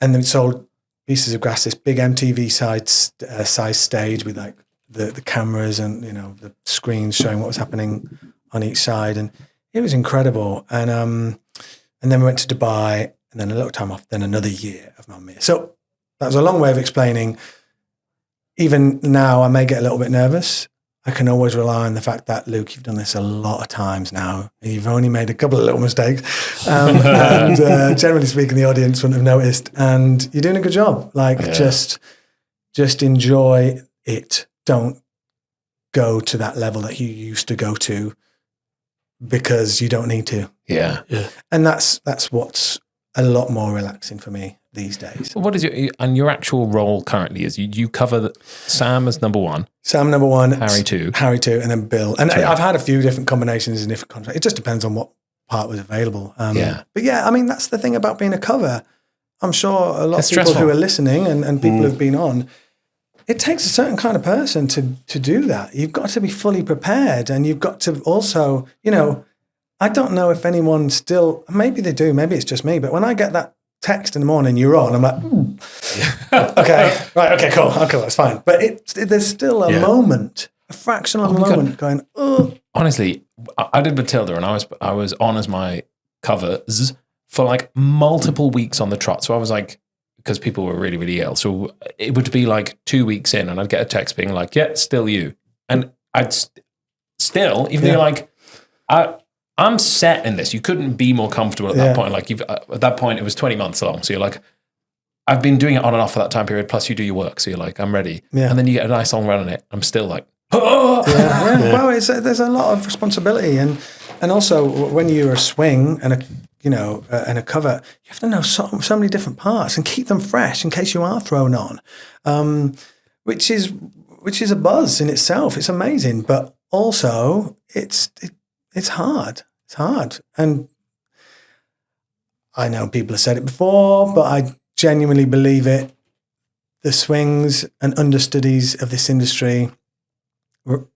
then we sold pieces of grass, this big MTV size stage with like the cameras and the screens showing what was happening on each side, and it was incredible. And then we went to Dubai, and then a little time off, then another year of Mamma Mia. So that was a long way of explaining. Even now, I may get a little bit nervous. I can always rely on the fact that, Luke, you've done this a lot of times now. You've only made a couple of little mistakes. And generally speaking, the audience wouldn't have noticed. And you're doing a good job. Just enjoy it. Don't go to that level that you used to go to, because you don't need to. Yeah. And that's what's a lot more relaxing for me these days. What is your actual role currently? Is you cover Sam as number one? Sam number one, Harry two, and then Bill. And I've had a few different combinations in different contracts. It just depends on what part was available. But yeah, I mean, that's the thing about being a cover. I'm sure a lot of people who are listening and people who've been on, it takes a certain kind of person to do that. You've got to be fully prepared, and you've got to also, I don't know if anyone still, maybe they do, maybe it's just me, but when I get that text in the morning, you're on, I'm like, okay, cool, that's fine. But there's still a moment, a fractional moment going, oh. Honestly, I did Matilda, and I was on as my covers for like multiple weeks on the trot. So I was like, because people were really, really ill. So it would be like 2 weeks in, and I'd get a text being like, yeah, still you. And I'd still, even though you're like, I'm set in this. You couldn't be more comfortable at that point. Like at that point, it was 20 months long. So you're like, I've been doing it on and off for that time period. Plus you do your work. So you're like, I'm ready. Yeah. And then you get a nice long run on it. I'm still like, oh! Well, there's a lot of responsibility. And also when you're a swing and a cover, you have to know so many different parts and keep them fresh in case you are thrown on, which is a buzz in itself. It's amazing. But also it's hard. It's hard. And I know people have said it before, but I genuinely believe it. The swings and understudies of this industry,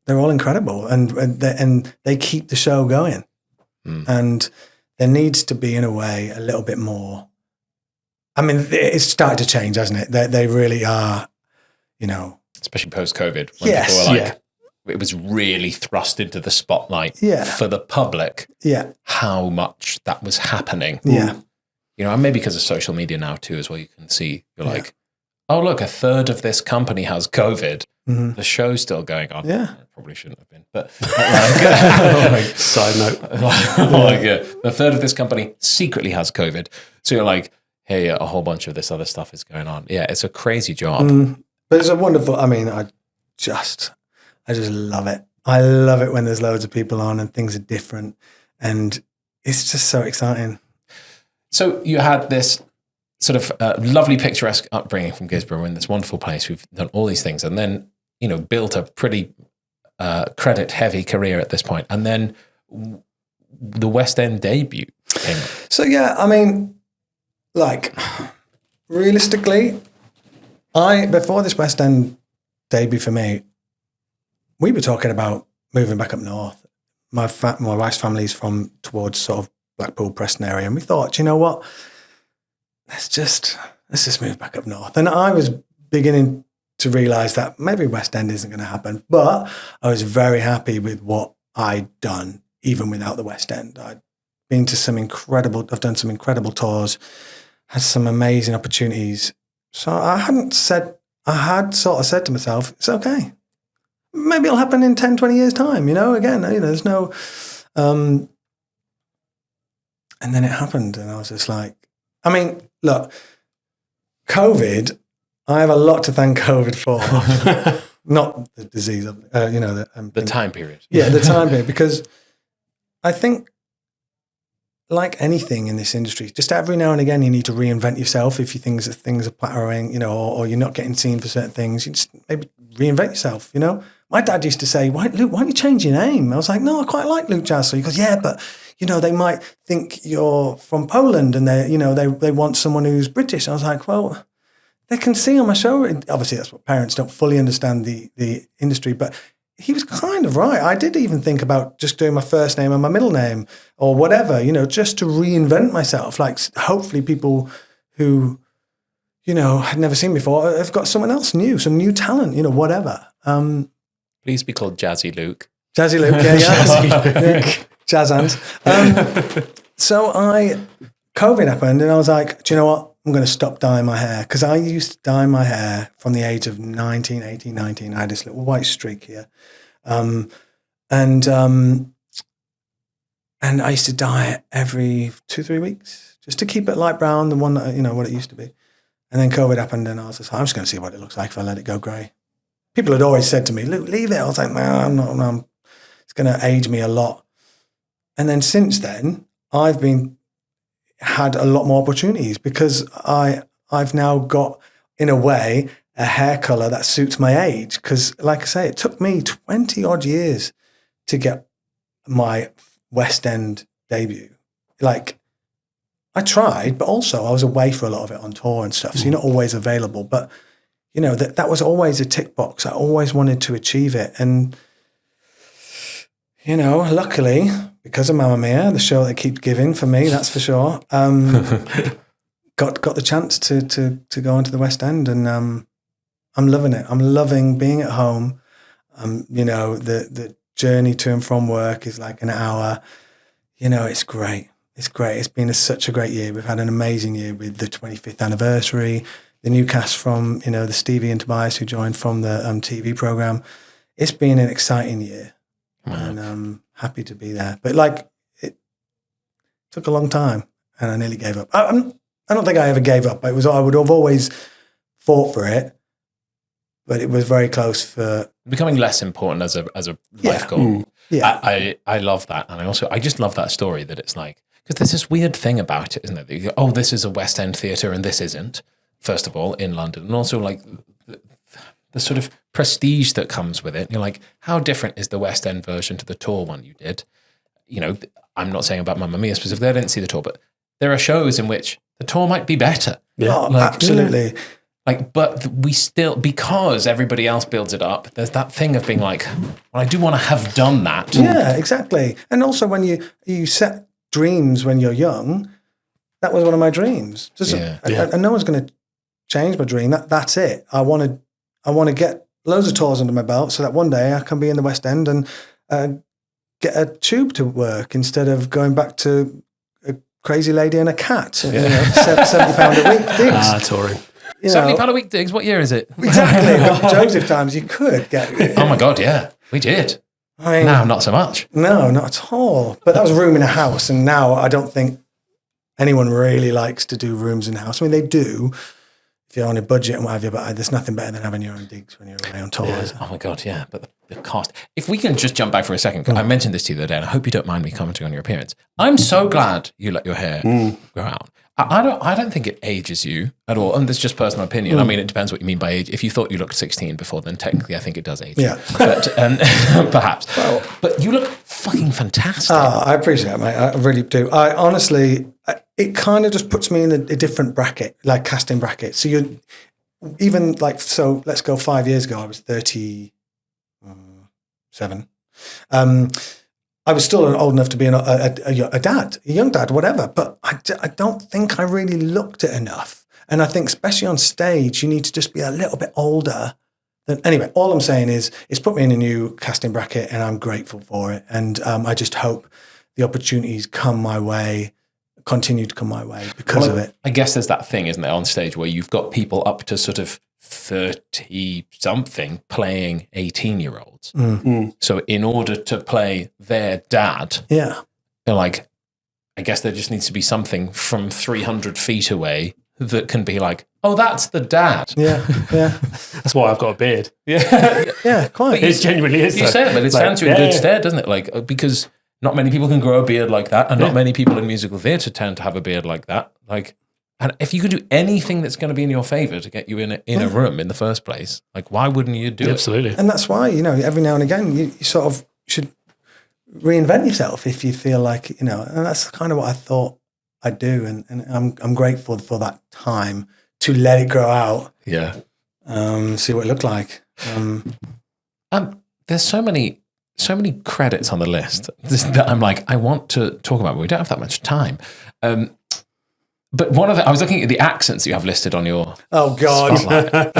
they're all incredible, and they keep the show going. And there needs to be, in a way, a little bit more. I mean, it's started to change, hasn't it? They really are, Especially post-COVID. When people were like, it was really thrust into the spotlight for the public how much that was happening. Yeah. And maybe because of social media now too as well, you can see, you're like, oh, look, a third of this company has COVID. Mm-hmm. The show's still going on. Yeah. It probably shouldn't have been. But side note. A third of this company secretly has COVID. So you're like, hey, a whole bunch of this other stuff is going on. Yeah, it's a crazy job. But it's a wonderful, I just love it. I love it when there's loads of people on and things are different. And it's just so exciting. So you had this sort of lovely picturesque upbringing from Gisborne, in this wonderful place. We've done all these things and then, built a pretty credit-heavy career at this point. And then the West End debut came. So, realistically, before this West End debut for me, we were talking about moving back up north. My wife's family's from towards sort of Blackpool, Preston area, and we thought, you know what, let's just move back up north. And I was beginning to realise that maybe West End isn't going to happen, but I was very happy with what I'd done, even without the West End. I've done some incredible tours, had some amazing opportunities. So I had sort of said to myself, it's okay. Maybe it'll happen in 10, 20 years' time, again, there's no... and then it happened, and I was just like... look, COVID, I have a lot to thank COVID for. Not the disease, the time period. Yeah, the time period, because I think, like anything in this industry, just every now and again you need to reinvent yourself if things are plateauing, or you're not getting seen for certain things. You just maybe reinvent yourself, My dad used to say, Luke, why don't you change your name? I was like, no, I quite like Luke Jasztal. He goes, yeah, but, they might think you're from Poland and they want someone who's British. I was like, well, they can see on my show. Obviously, that's what parents don't fully understand the industry, but he was kind of right. I did even think about just doing my first name and my middle name or whatever, just to reinvent myself. Like, hopefully people who, had never seen before have got someone else new, some new talent, whatever. Please be called Jazzy Luke. Jazzy Luke, yeah. Jazz hands. So COVID happened and I was like, do you know what? I'm going to stop dyeing my hair. Because I used to dye my hair from the age of 19. I had this little white streak here. And I used to dye it every 2-3 weeks just to keep it light brown, the one that, what it used to be. And then COVID happened and I was just like, I'm just going to see what it looks like if I let it go grey. People had always said to me, Luke, leave it. I was like, no, I'm not. It's going to age me a lot. And then since then, I've had a lot more opportunities because I've now got, in a way, a hair colour that suits my age. Because, like I say, it took me 20 odd years to get my West End debut. Like, I tried, but also I was away for a lot of it on tour and stuff. So you're not always available. But, that was always a tick box. I always wanted to achieve it. And, luckily, because of Mamma Mia, the show that keeps giving for me, that's for sure, got the chance to go into the West End. And I'm loving it. I'm loving being at home. The journey to and from work is like an hour. It's great. It's great. It's been such a great year. We've had an amazing year with the 25th anniversary, the new cast from, the Stevie and Tobias who joined from the TV program. It's been an exciting year. And I'm happy to be there. But it took a long time and I nearly gave up. I don't think I ever gave up. I would have always fought for it, but it was very close for becoming less important as a life goal. Yeah. I love that. And I just love that story that it's like, because there's this weird thing about it, isn't it? That you go, this is a West End theatre and this isn't, first of all, in London. And also like the sort of prestige that comes with it. You're like, how different is the West End version to the tour one you did? I'm not saying about Mamma Mia specifically, I didn't see the tour, but there are shows in which the tour might be better. Yeah, absolutely. But we still, because everybody else builds it up, there's that thing of being like, well, I do want to have done that. Yeah, exactly. And also when you set dreams when you're young, that was one of my dreams. And no one's going to change my dream. That's it. I want to get loads of tours under my belt so that one day I can be in the West End and get a tube to work instead of going back to a crazy lady and a cat. £70 a week gigs. Touring. £70 a week digs. What year is it? Exactly. Joseph times you could get. Oh my God, yeah, we did. I mean, now, not so much. No, not at all. But that was a room in a house, and now I don't think anyone really likes to do rooms in a house. I mean, they do if you're on a budget and what have you, but there's nothing better than having your own digs when you're away on tour. Yeah. Oh my God, yeah. But the cost. If we can just jump back for a second, I mentioned this to you the other day, and I hope you don't mind me commenting on your appearance. I'm so glad you let your hair grow out. I don't think it ages you at all. And that's just personal opinion. I mean, it depends what you mean by age. If you thought you looked 16 before, then technically I think it does age you. But perhaps. Well, but you look fucking fantastic. I appreciate it, mate. I really do. I honestly, it kind of just puts me in a different bracket, like casting bracket. So you're even like, so let's go 5 years ago, I was 37. I was still old enough to be a dad, a young dad, whatever. But I don't think I really looked it enough. And I think especially on stage, you need to just be a little bit older. Anyway, all I'm saying is it's put me in a new casting bracket and I'm grateful for it. And I just hope the opportunities come my way, continue to come my way because of it. I guess there's that thing, isn't there, on stage where you've got people up to sort of 30-something playing 18-year-olds. So in order to play their dad, they're like, I guess there just needs to be something from 300 feet away that can be like, oh, that's the dad. Yeah. That's why I've got a beard. Yeah, quite. It genuinely is. You say it, but it stands you in good stead, doesn't it? Like, because not many people can grow a beard like that, and not many people in musical theatre tend to have a beard like that. Like, and if you could do anything that's going to be in your favour to get you in a room in the first place, like, why wouldn't you do it? Absolutely. And that's why, every now and again, you sort of should reinvent yourself if you feel like, and that's kind of what I thought I'd do. And I'm grateful for that time to let it grow out. Yeah. See what it looked like. There's so many credits on the list that I'm like, I want to talk about, but we don't have that much time. But I was looking at the accents you have listed on your spotlight.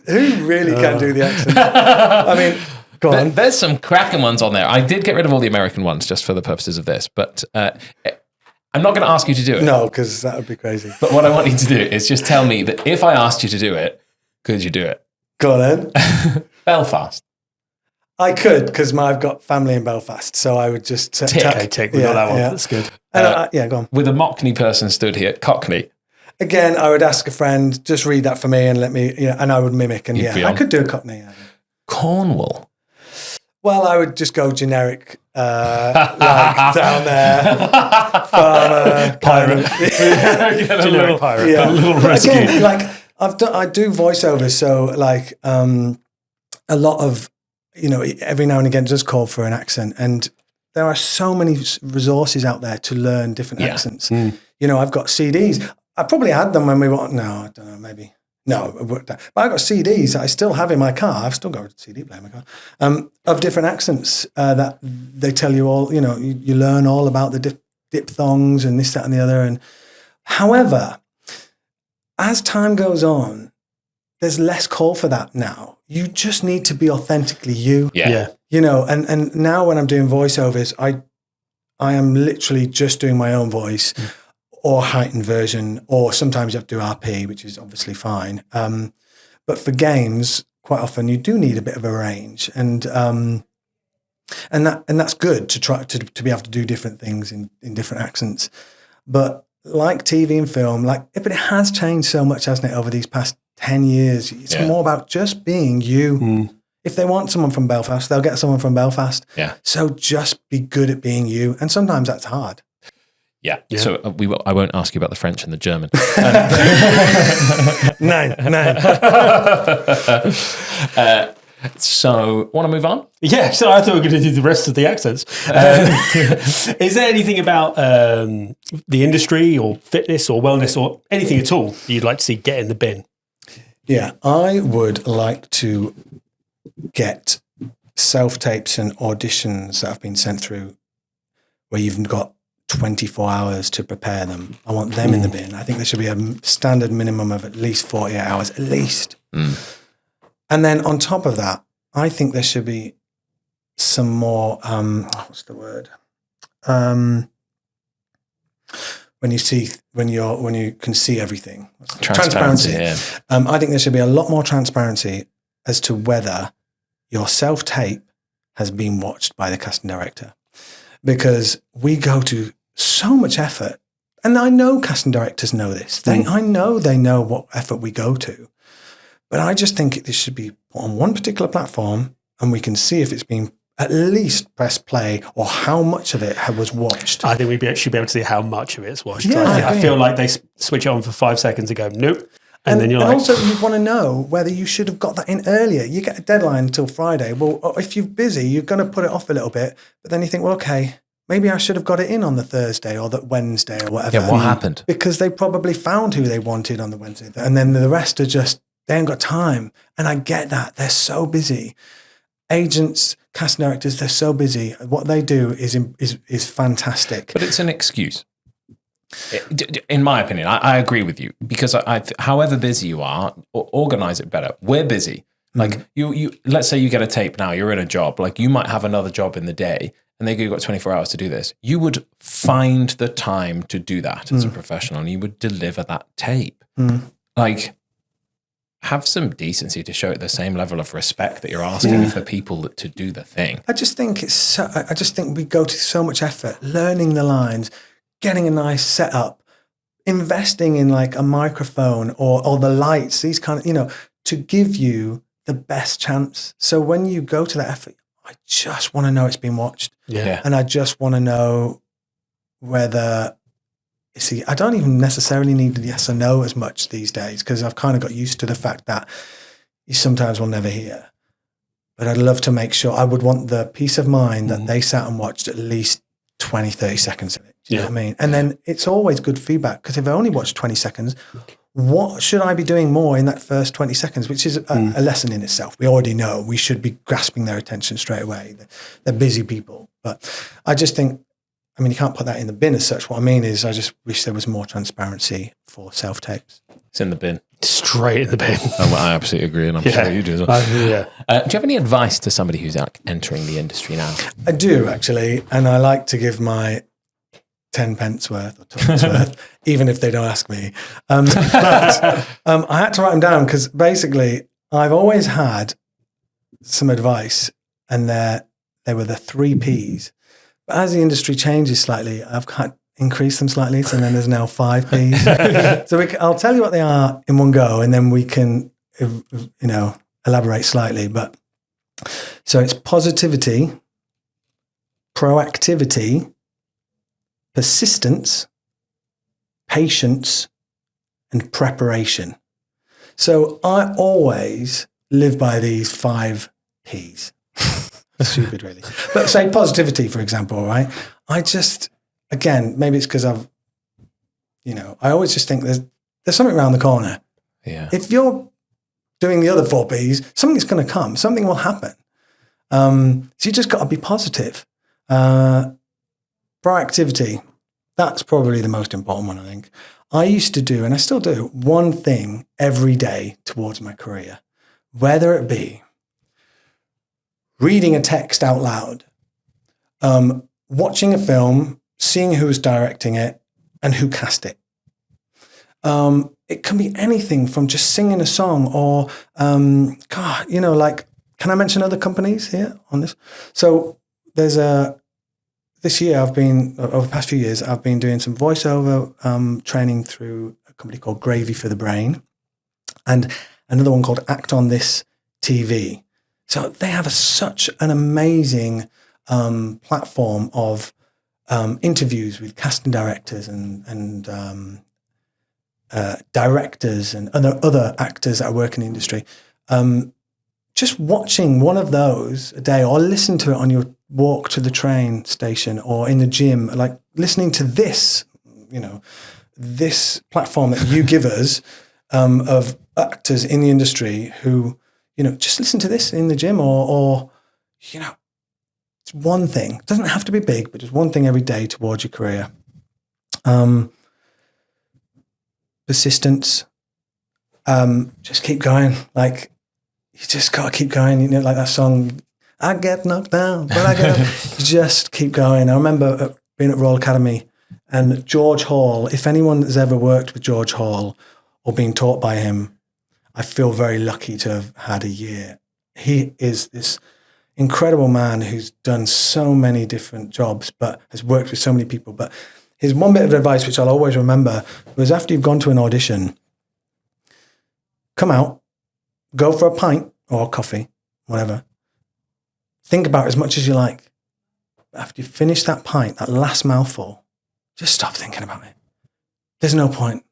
Who really can do the accent? I mean, Go on. There's some cracking ones on there. I did get rid of all the American ones just for the purposes of this, but I'm not going to ask you to do it. No, because that would be crazy. But what I want you to do is just tell me that if I asked you to do it, could you do it? Go on then. Belfast. I could, because I've got family in Belfast, so I would just Tick. Okay, tick. We got that one. Yeah. That's good. And go on. With a Mockney person stood here, Cockney. Again, I would ask a friend, just read that for me and let me, and I would mimic. And You'd be I on. could do a Cockney. Yeah. Cornwall. Well, I would just go generic, like down there, farmer, Pirate. Get a Generic little, pirate. Yeah. a little rescue. Again, like I do voiceovers, so like a lot of, every now and again just call for an accent, and there are so many resources out there to learn different accents. I've got CDs. I probably had them when we were, no, I don't know, maybe. No, but I've got CDs that I still have in my car. I've still got a CD player in my car of different accents that they tell you all, you learn all about the diphthongs and this, that, and the other. And however, as time goes on, there's less call for that now. You just need to be authentically you. Yeah. And now when I'm doing voiceovers, I am literally just doing my own voice. Or heightened version, or sometimes you have to do RP, which is obviously fine. But for games, quite often you do need a bit of a range, and that's good to try to be able to do different things in different accents. But like TV and film, but it has changed so much, hasn't it, over these past 10 years? It's more about just being you. If they want someone from Belfast, they'll get someone from Belfast. Yeah. So just be good at being you, and sometimes that's hard. Yeah. So I won't ask you about the French and the German. Nine. So, want to move on? Yeah, so I thought we were going to do the rest of the accents. Is there anything about the industry or fitness or wellness or anything at all that you'd like to see get in the bin? Yeah, I would like to get self-tapes and auditions that have been sent through where you've got 24 hours to prepare them. I want them in the bin. I think there should be a standard minimum of at least 48 hours, at least. And then on top of that, I think there should be some more, what's the word? When you can see everything. Transparency. Yeah. I think there should be a lot more transparency as to whether your self-tape has been watched by the casting director. Because we go to so much effort, and I know casting directors know this. I know they know what effort we go to, but I just think this should be put on one particular platform, and we can see if it's been at least press play or how much of it was watched. I think we should be able to see how much of it's watched. Yeah, I feel like they switch it on for 5 seconds and go, nope. And then you're like... also, you want to know whether you should have got that in earlier. You get a deadline until Friday. Well, if you're busy, you're going to put it off a little bit, but then you think, well, okay, maybe I should have got it in on the Thursday or the Wednesday or whatever. Yeah, what happened? Because they probably found who they wanted on the Wednesday. And then the rest are just, they ain't got time. And I get that. They're so busy. Agents, casting directors, they're so busy. What they do is fantastic. But it's an excuse. In my opinion, I agree with you, because however busy you are, organize it better. We're busy. Like you, let's say you get a tape now, you're in a job, like you might have another job in the day, and you've got 24 hours to do this. You would find the time to do that as a professional, and you would deliver that tape. Like, have some decency to show it the same level of respect that you're asking for people to do the thing. I just think we go to so much effort, learning the lines, getting a nice setup, investing in like a microphone or the lights, these kind of, to give you the best chance. So when you go to that effort, I just want to know it's been watched. Yeah. And I just want to know whether, I don't even necessarily need the yes or no as much these days, because I've kind of got used to the fact that you sometimes will never hear. But I'd love to make sure, I would want the peace of mind that they sat and watched at least 20, 30 seconds of it. Do you know what I mean? And then it's always good feedback, because if I only watch 20 seconds, what should I be doing more in that first 20 seconds, which is a lesson in itself. We already know we should be grasping their attention straight away. They're busy people. But I just think I mean, you can't put that in the bin as such. What I mean is I just wish there was more transparency for self-tapes. It's in the bin. Straight in the bin. Oh, I absolutely agree, and I'm sure you do as well. Yeah. Do you have any advice to somebody who's entering the industry now? I do, actually, and I like to give my 10 pence worth or 2 pence worth, even if they don't ask me. But I had to write them down because basically I've always had some advice, and they were the 3 Ps. But as the industry changes slightly, I've increased them slightly, so then there's now 5 Ps. So I'll tell you what they are in one go, and then we can, elaborate slightly. But so it's positivity, proactivity, persistence, patience, and preparation. So I always live by these 5 Ps. Stupid, really. But say positivity, for example, right? I just, again, maybe it's because I always just think there's something around the corner. Yeah. If you're doing the other 4 Ps, something's going to come. Something will happen. So you just got to be positive. Proactivity, that's probably the most important one, I think. I used to do, and I still do, one thing every day towards my career, whether it be reading a text out loud, watching a film, seeing who was directing it and who cast it. It can be anything from just singing a song or, can I mention other companies here on this? So there's this year over the past few years, I've been doing some voiceover training through a company called Gravy for the Brain and another one called Act on This TV. So they have such an amazing platform of interviews with casting directors and directors and other actors that work in the industry. Just watching one of those a day, or listen to it on your walk to the train station or in the gym, like listening to this, this platform that you give us of actors in the industry who, just listen to this in the gym or it's one thing. It doesn't have to be big, but just one thing every day towards your career. Persistence. Just keep going. Like, you just got to keep going. Like that song, I get knocked down, but I get up. Just keep going. I remember being at Royal Academy and George Hall. If anyone has ever worked with George Hall or been taught by him, I feel very lucky to have had a year. He is this incredible man who's done so many different jobs, but has worked with so many people. But his one bit of advice, which I'll always remember, was after you've gone to an audition, come out, go for a pint or a coffee, whatever. Think about it as much as you like. After you finish that pint, that last mouthful, just stop thinking about it. There's no point.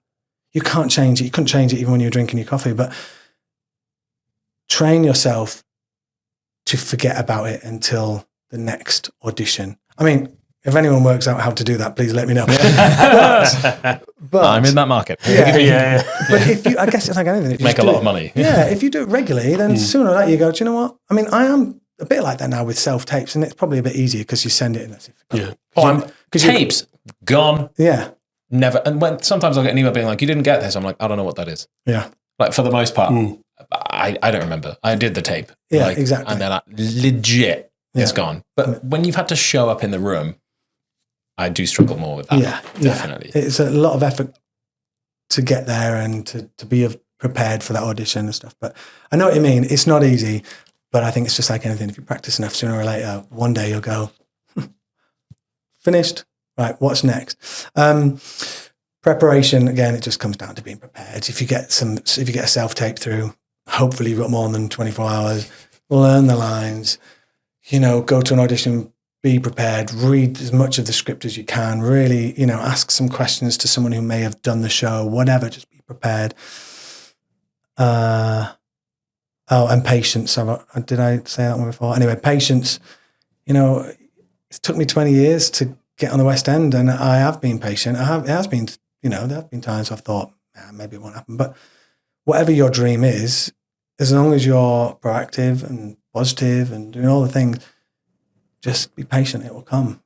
You can't change it. You couldn't change it even when you're drinking your coffee, but train yourself to forget about it until the next audition. I mean, if anyone works out how to do that, please let me know. but I'm in that market. Yeah. But if you, I guess it's like anything. If you Make a lot of money. Yeah. If you do it regularly, then sooner or later you go, do you know what? I mean, I am a bit like that now with self-tapes, and it's probably a bit easier because you send it and that's it. Yeah. Tapes, gone. Yeah. Never. And when sometimes I'll get an email being like, you didn't get this. I'm like, I don't know what that is. Yeah. Like, for the most part, I don't remember. I did the tape. Yeah, exactly. And then it's gone. But when you've had to show up in the room, I do struggle more with that. Yeah, definitely. Yeah. It's a lot of effort to get there and to be prepared for that audition and stuff. But I know what you mean. It's not easy, but I think it's just like anything. If you practice enough, sooner or later, one day you'll go, finished. Right, what's next? Preparation, again, it just comes down to being prepared. If you get a self-tape through, hopefully you've got more than 24 hours, learn the lines, go to an audition, be prepared, read as much of the script as you can, really, ask some questions to someone who may have done the show, whatever, just be prepared. And patience. Did I say that one before? Anyway, patience, it took me 20 years to get on the West End, and I have been patient. It has been, there have been times I've thought, maybe it won't happen. But whatever your dream is, as long as you're proactive and positive and doing all the things, just be patient. It will come.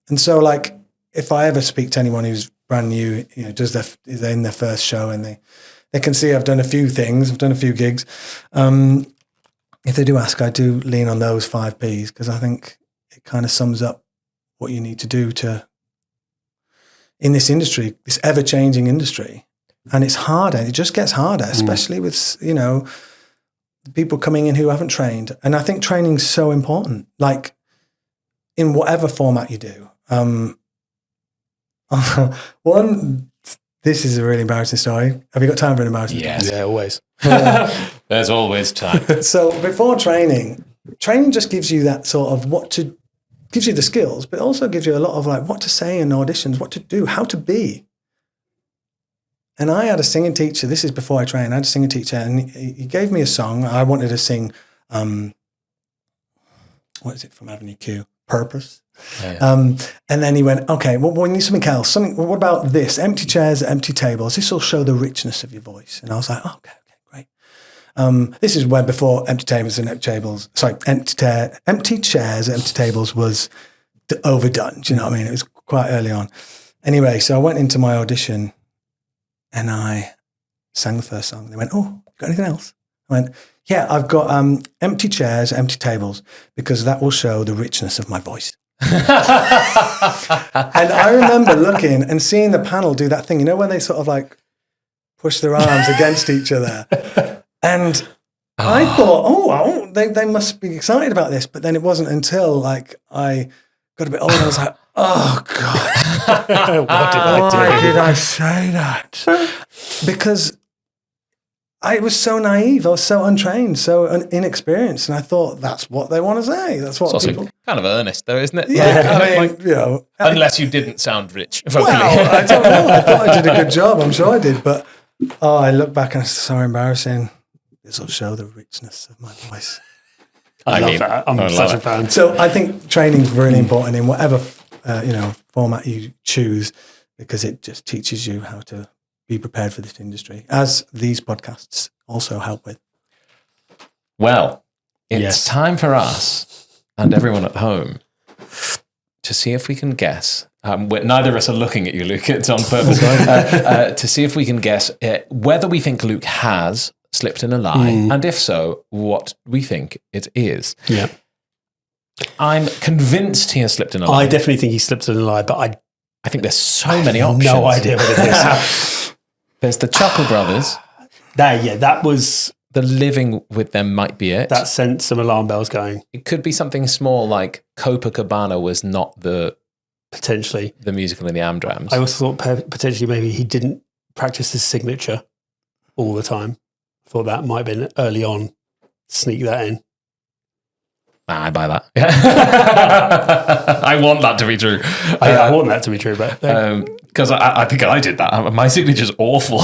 And so, like, if I ever speak to anyone who's brand new, they're in their first show and they can see I've done a few things, I've done a few gigs. If they do ask, I do lean on those 5 Ps because I think it kind of sums up what you need to do in this industry, this ever-changing industry. And it's harder. It just gets harder, especially with, people coming in who haven't trained. And I think training's so important, like in whatever format you do. This is a really embarrassing story. Have you got time for an embarrassing story? Yes. Yeah, always. There's always time. So before training just gives you that sort of gives you the skills, but also gives you a lot of like what to say in auditions, what to do, how to be. And I had a singing teacher, this is before I trained, I had a singing teacher and he gave me a song. I wanted to sing, what is it from Avenue Q? Purpose. And then he went, okay, well, we need something else. What about this? Empty chairs, empty tables. This will show the richness of your voice. And I was like, oh, okay, great. This is when before empty tables and empty tables, empty chairs, empty tables was overdone. Do you know what I mean? It was quite early on. Anyway, so I went into my audition and I sang the first song. They went, oh, got anything else? I went, yeah, I've got empty chairs, empty tables, because that will show the richness of my voice. And I remember looking and seeing the panel do that thing, when they sort of like push their arms against each other. And I thought, they must be excited about this. But then it wasn't until like I got a bit older, I was like, oh God, why did I say that? Because I was so naive. I was so untrained, so inexperienced, and I thought that's what they want to say. That's what it's people. Also kind of earnest, though, isn't it? Yeah, unless you didn't sound rich. Vocally. Well, I don't know. I thought I did a good job. I'm sure I did, but I look back and it's so embarrassing. This will show the richness of my voice. I love that. I'm such a fan. So I think training's really important in whatever format you choose, because it just teaches you how to be prepared for this industry, as these podcasts also help with. Well, it's time for us and everyone at home to see if we can guess. Neither of us are looking at you, Luke. It's on purpose. To see if we can guess whether we think Luke has slipped in a lie, and if so, what we think it is. Yeah. I'm convinced he has slipped in a lie. I definitely think he slipped in a lie, but I think there's so many options. No idea what it is. There's the Chuckle Brothers. That was... The living with them might be it. That sent some alarm bells going. It could be something small like Copacabana was not potentially the musical in the Amdrams. I also thought potentially maybe he didn't practice his signature all the time. I thought that might have been early on. Sneak that in. I buy that. I want that to be true. I want that to be true, but because I think I did that. My signature's awful.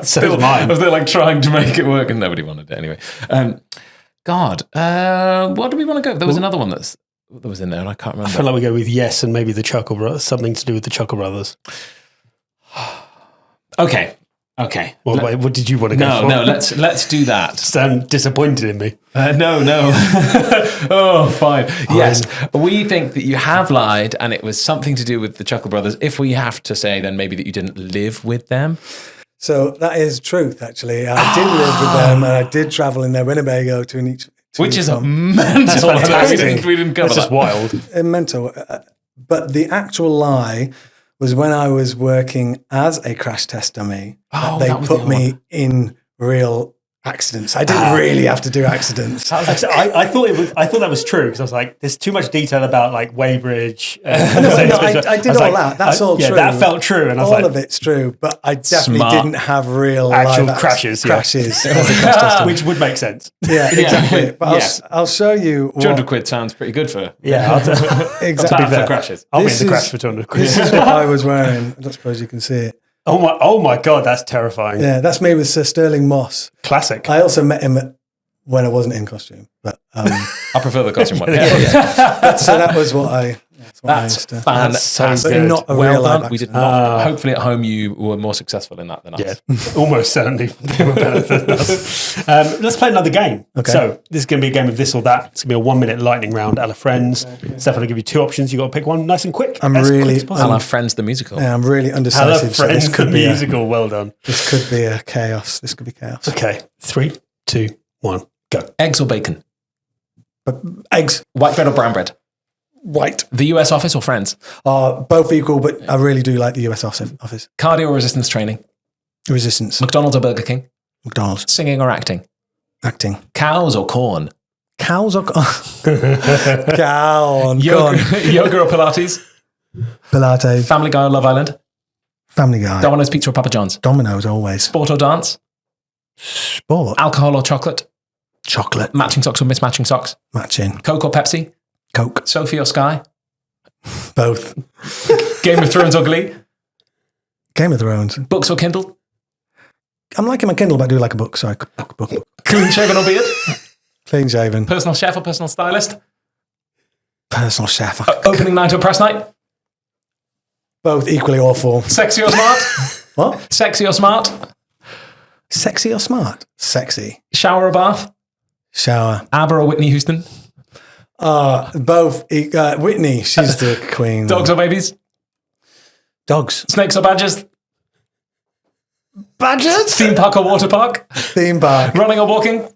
So is mine. I was there like trying to make it work, and nobody wanted it anyway. God, what do we want to go? There was another one that was in there, and I can't remember. I feel like we go with yes, and maybe the Chuckle Brothers. Something to do with the Chuckle Brothers. Okay. What did you want to go for? No, let's do that. Sound disappointed in me. No. Oh, fine. Yes, we think that you have lied and it was something to do with the Chuckle Brothers. If we have to say, then maybe that you didn't live with them. So that is truth, actually. I did live with them and I did travel in their Winnebago to each... Which is mental. We didn't cover that. That's just wild. Mental. But the actual lie was when I was working as a crash test dummy. They put me in real accidents. I didn't really have to do accidents. I thought that was true because I was like, there's too much detail about like Weybridge. I did all that. That's all true. That felt true, and I was all of it's true. But I definitely didn't have real actual crashes. Which would make sense. Yeah, exactly. But I'll show you. 200 quid sounds pretty good for exactly for crashes. I'll be in the crash for 200 quid. This is what I was wearing. I don't suppose you can see it. Oh my God, that's terrifying. Yeah, that's me with Sir Sterling Moss. Classic. I also met him when I wasn't in costume, but I prefer the costume one. So that was what I That's fantastic. But not a well real life done. We did accident. not. Hopefully, at home you were more successful in that than us. Yeah, almost certainly they were better than us. Let's play another game. Okay. So this is going to be a game of this or that. It's going to be a 1 minute lightning round, a la Friends. Steffan will give you two options. You got to pick one, nice and quick. I'm as really- quick as I possible. love Friends the musical. Yeah, I'm really I love undecisive. So Friends this could the be musical. Well done. this could be a chaos. This could be chaos. Okay, 3, 2, 1, go. Eggs or bacon? But eggs, White bread or brown bread? white, The US office or Friends? are both equal, but I really do like the US office. Cardio or resistance training? Resistance, McDonald's or Burger King? McDonald's, Singing or acting? acting. Cows or corn? Cows or cow on Yoga, yoga or Pilates? Pilates, Family Guy or Love Island? Family Guy, Domino's Pizza or Papa John's? Domino's always. Sport or dance? Sport, Alcohol or chocolate? chocolate, Matching socks or mismatching socks? matching, Coke or Pepsi? Coke, Sophie or Sky? both. Game of Thrones or Glee? Game of Thrones. Books or Kindle? I'm liking my Kindle, but I do like a book. Sorry, book. Clean shaven or beard? Clean shaven. Personal chef or personal stylist? Personal chef. Opening night or press night? Both equally awful. Sexy or smart? What? Sexy or smart? Sexy or smart? Sexy. Shower or bath? Shower. ABBA or Whitney Houston? Both. Whitney, she's the queen. Dogs or babies? Dogs. Snakes or badgers? Badgers. Theme park or water park? Theme park. Running or walking?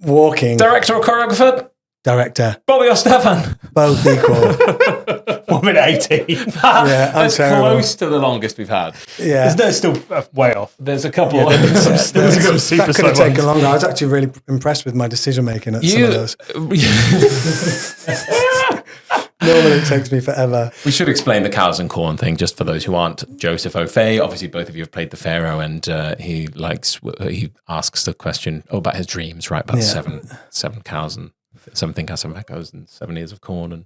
Walking. Director or choreographer? Director. Bobby or Steffan? Both equal. 1 minute 18. Yeah, I'm That's terrible. close to the longest we've had. Yeah. There's still way off. There's a couple. There's a couple super That could slow have taken ones. longer. I was actually really impressed with my decision making at some of those. Normally it takes me forever. We should explain the cows and corn thing just for those who aren't. Joseph O'Fay, obviously both of you have played the Pharaoh, and he asks the question about his dreams, right? About Yeah. seven cows and 7 cows, 7 echoes, and 7 ears of corn, and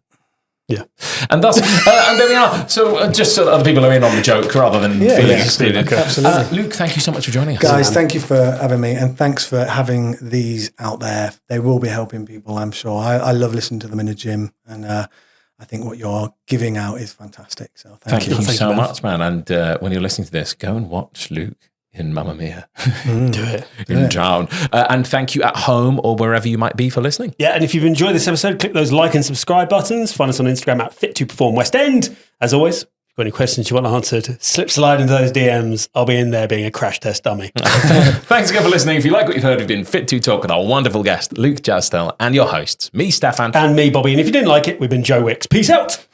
Yeah. and thus and there we are. So just so that other people are in on the joke rather than feeling excluded. Okay. Absolutely. Luke, thank you so much for joining us, Guys, thank you for having me, and thanks for having these out there. They will be helping people, I'm sure. I love listening to them in the gym, and I think what you're giving out is fantastic. So thank you. Thank you so man. much, man. And when you're listening to this, go and watch Luke in Mamma Mia Do it. in town. And thank you at home or wherever you might be for listening. Yeah, and if you've enjoyed this episode, click those like and subscribe buttons. Find us on Instagram at Fit2Perform West End. As always, if you've got any questions you want answered, slide into those DMs. I'll be in there being a crash test dummy. Thanks again for listening. If you like what you've heard, we've been Fit to Talk with our wonderful guest, Luke Jasztal, and your hosts, me, Steffan. And me, Bobby. And if you didn't like it, we've been Joe Wicks. Peace out.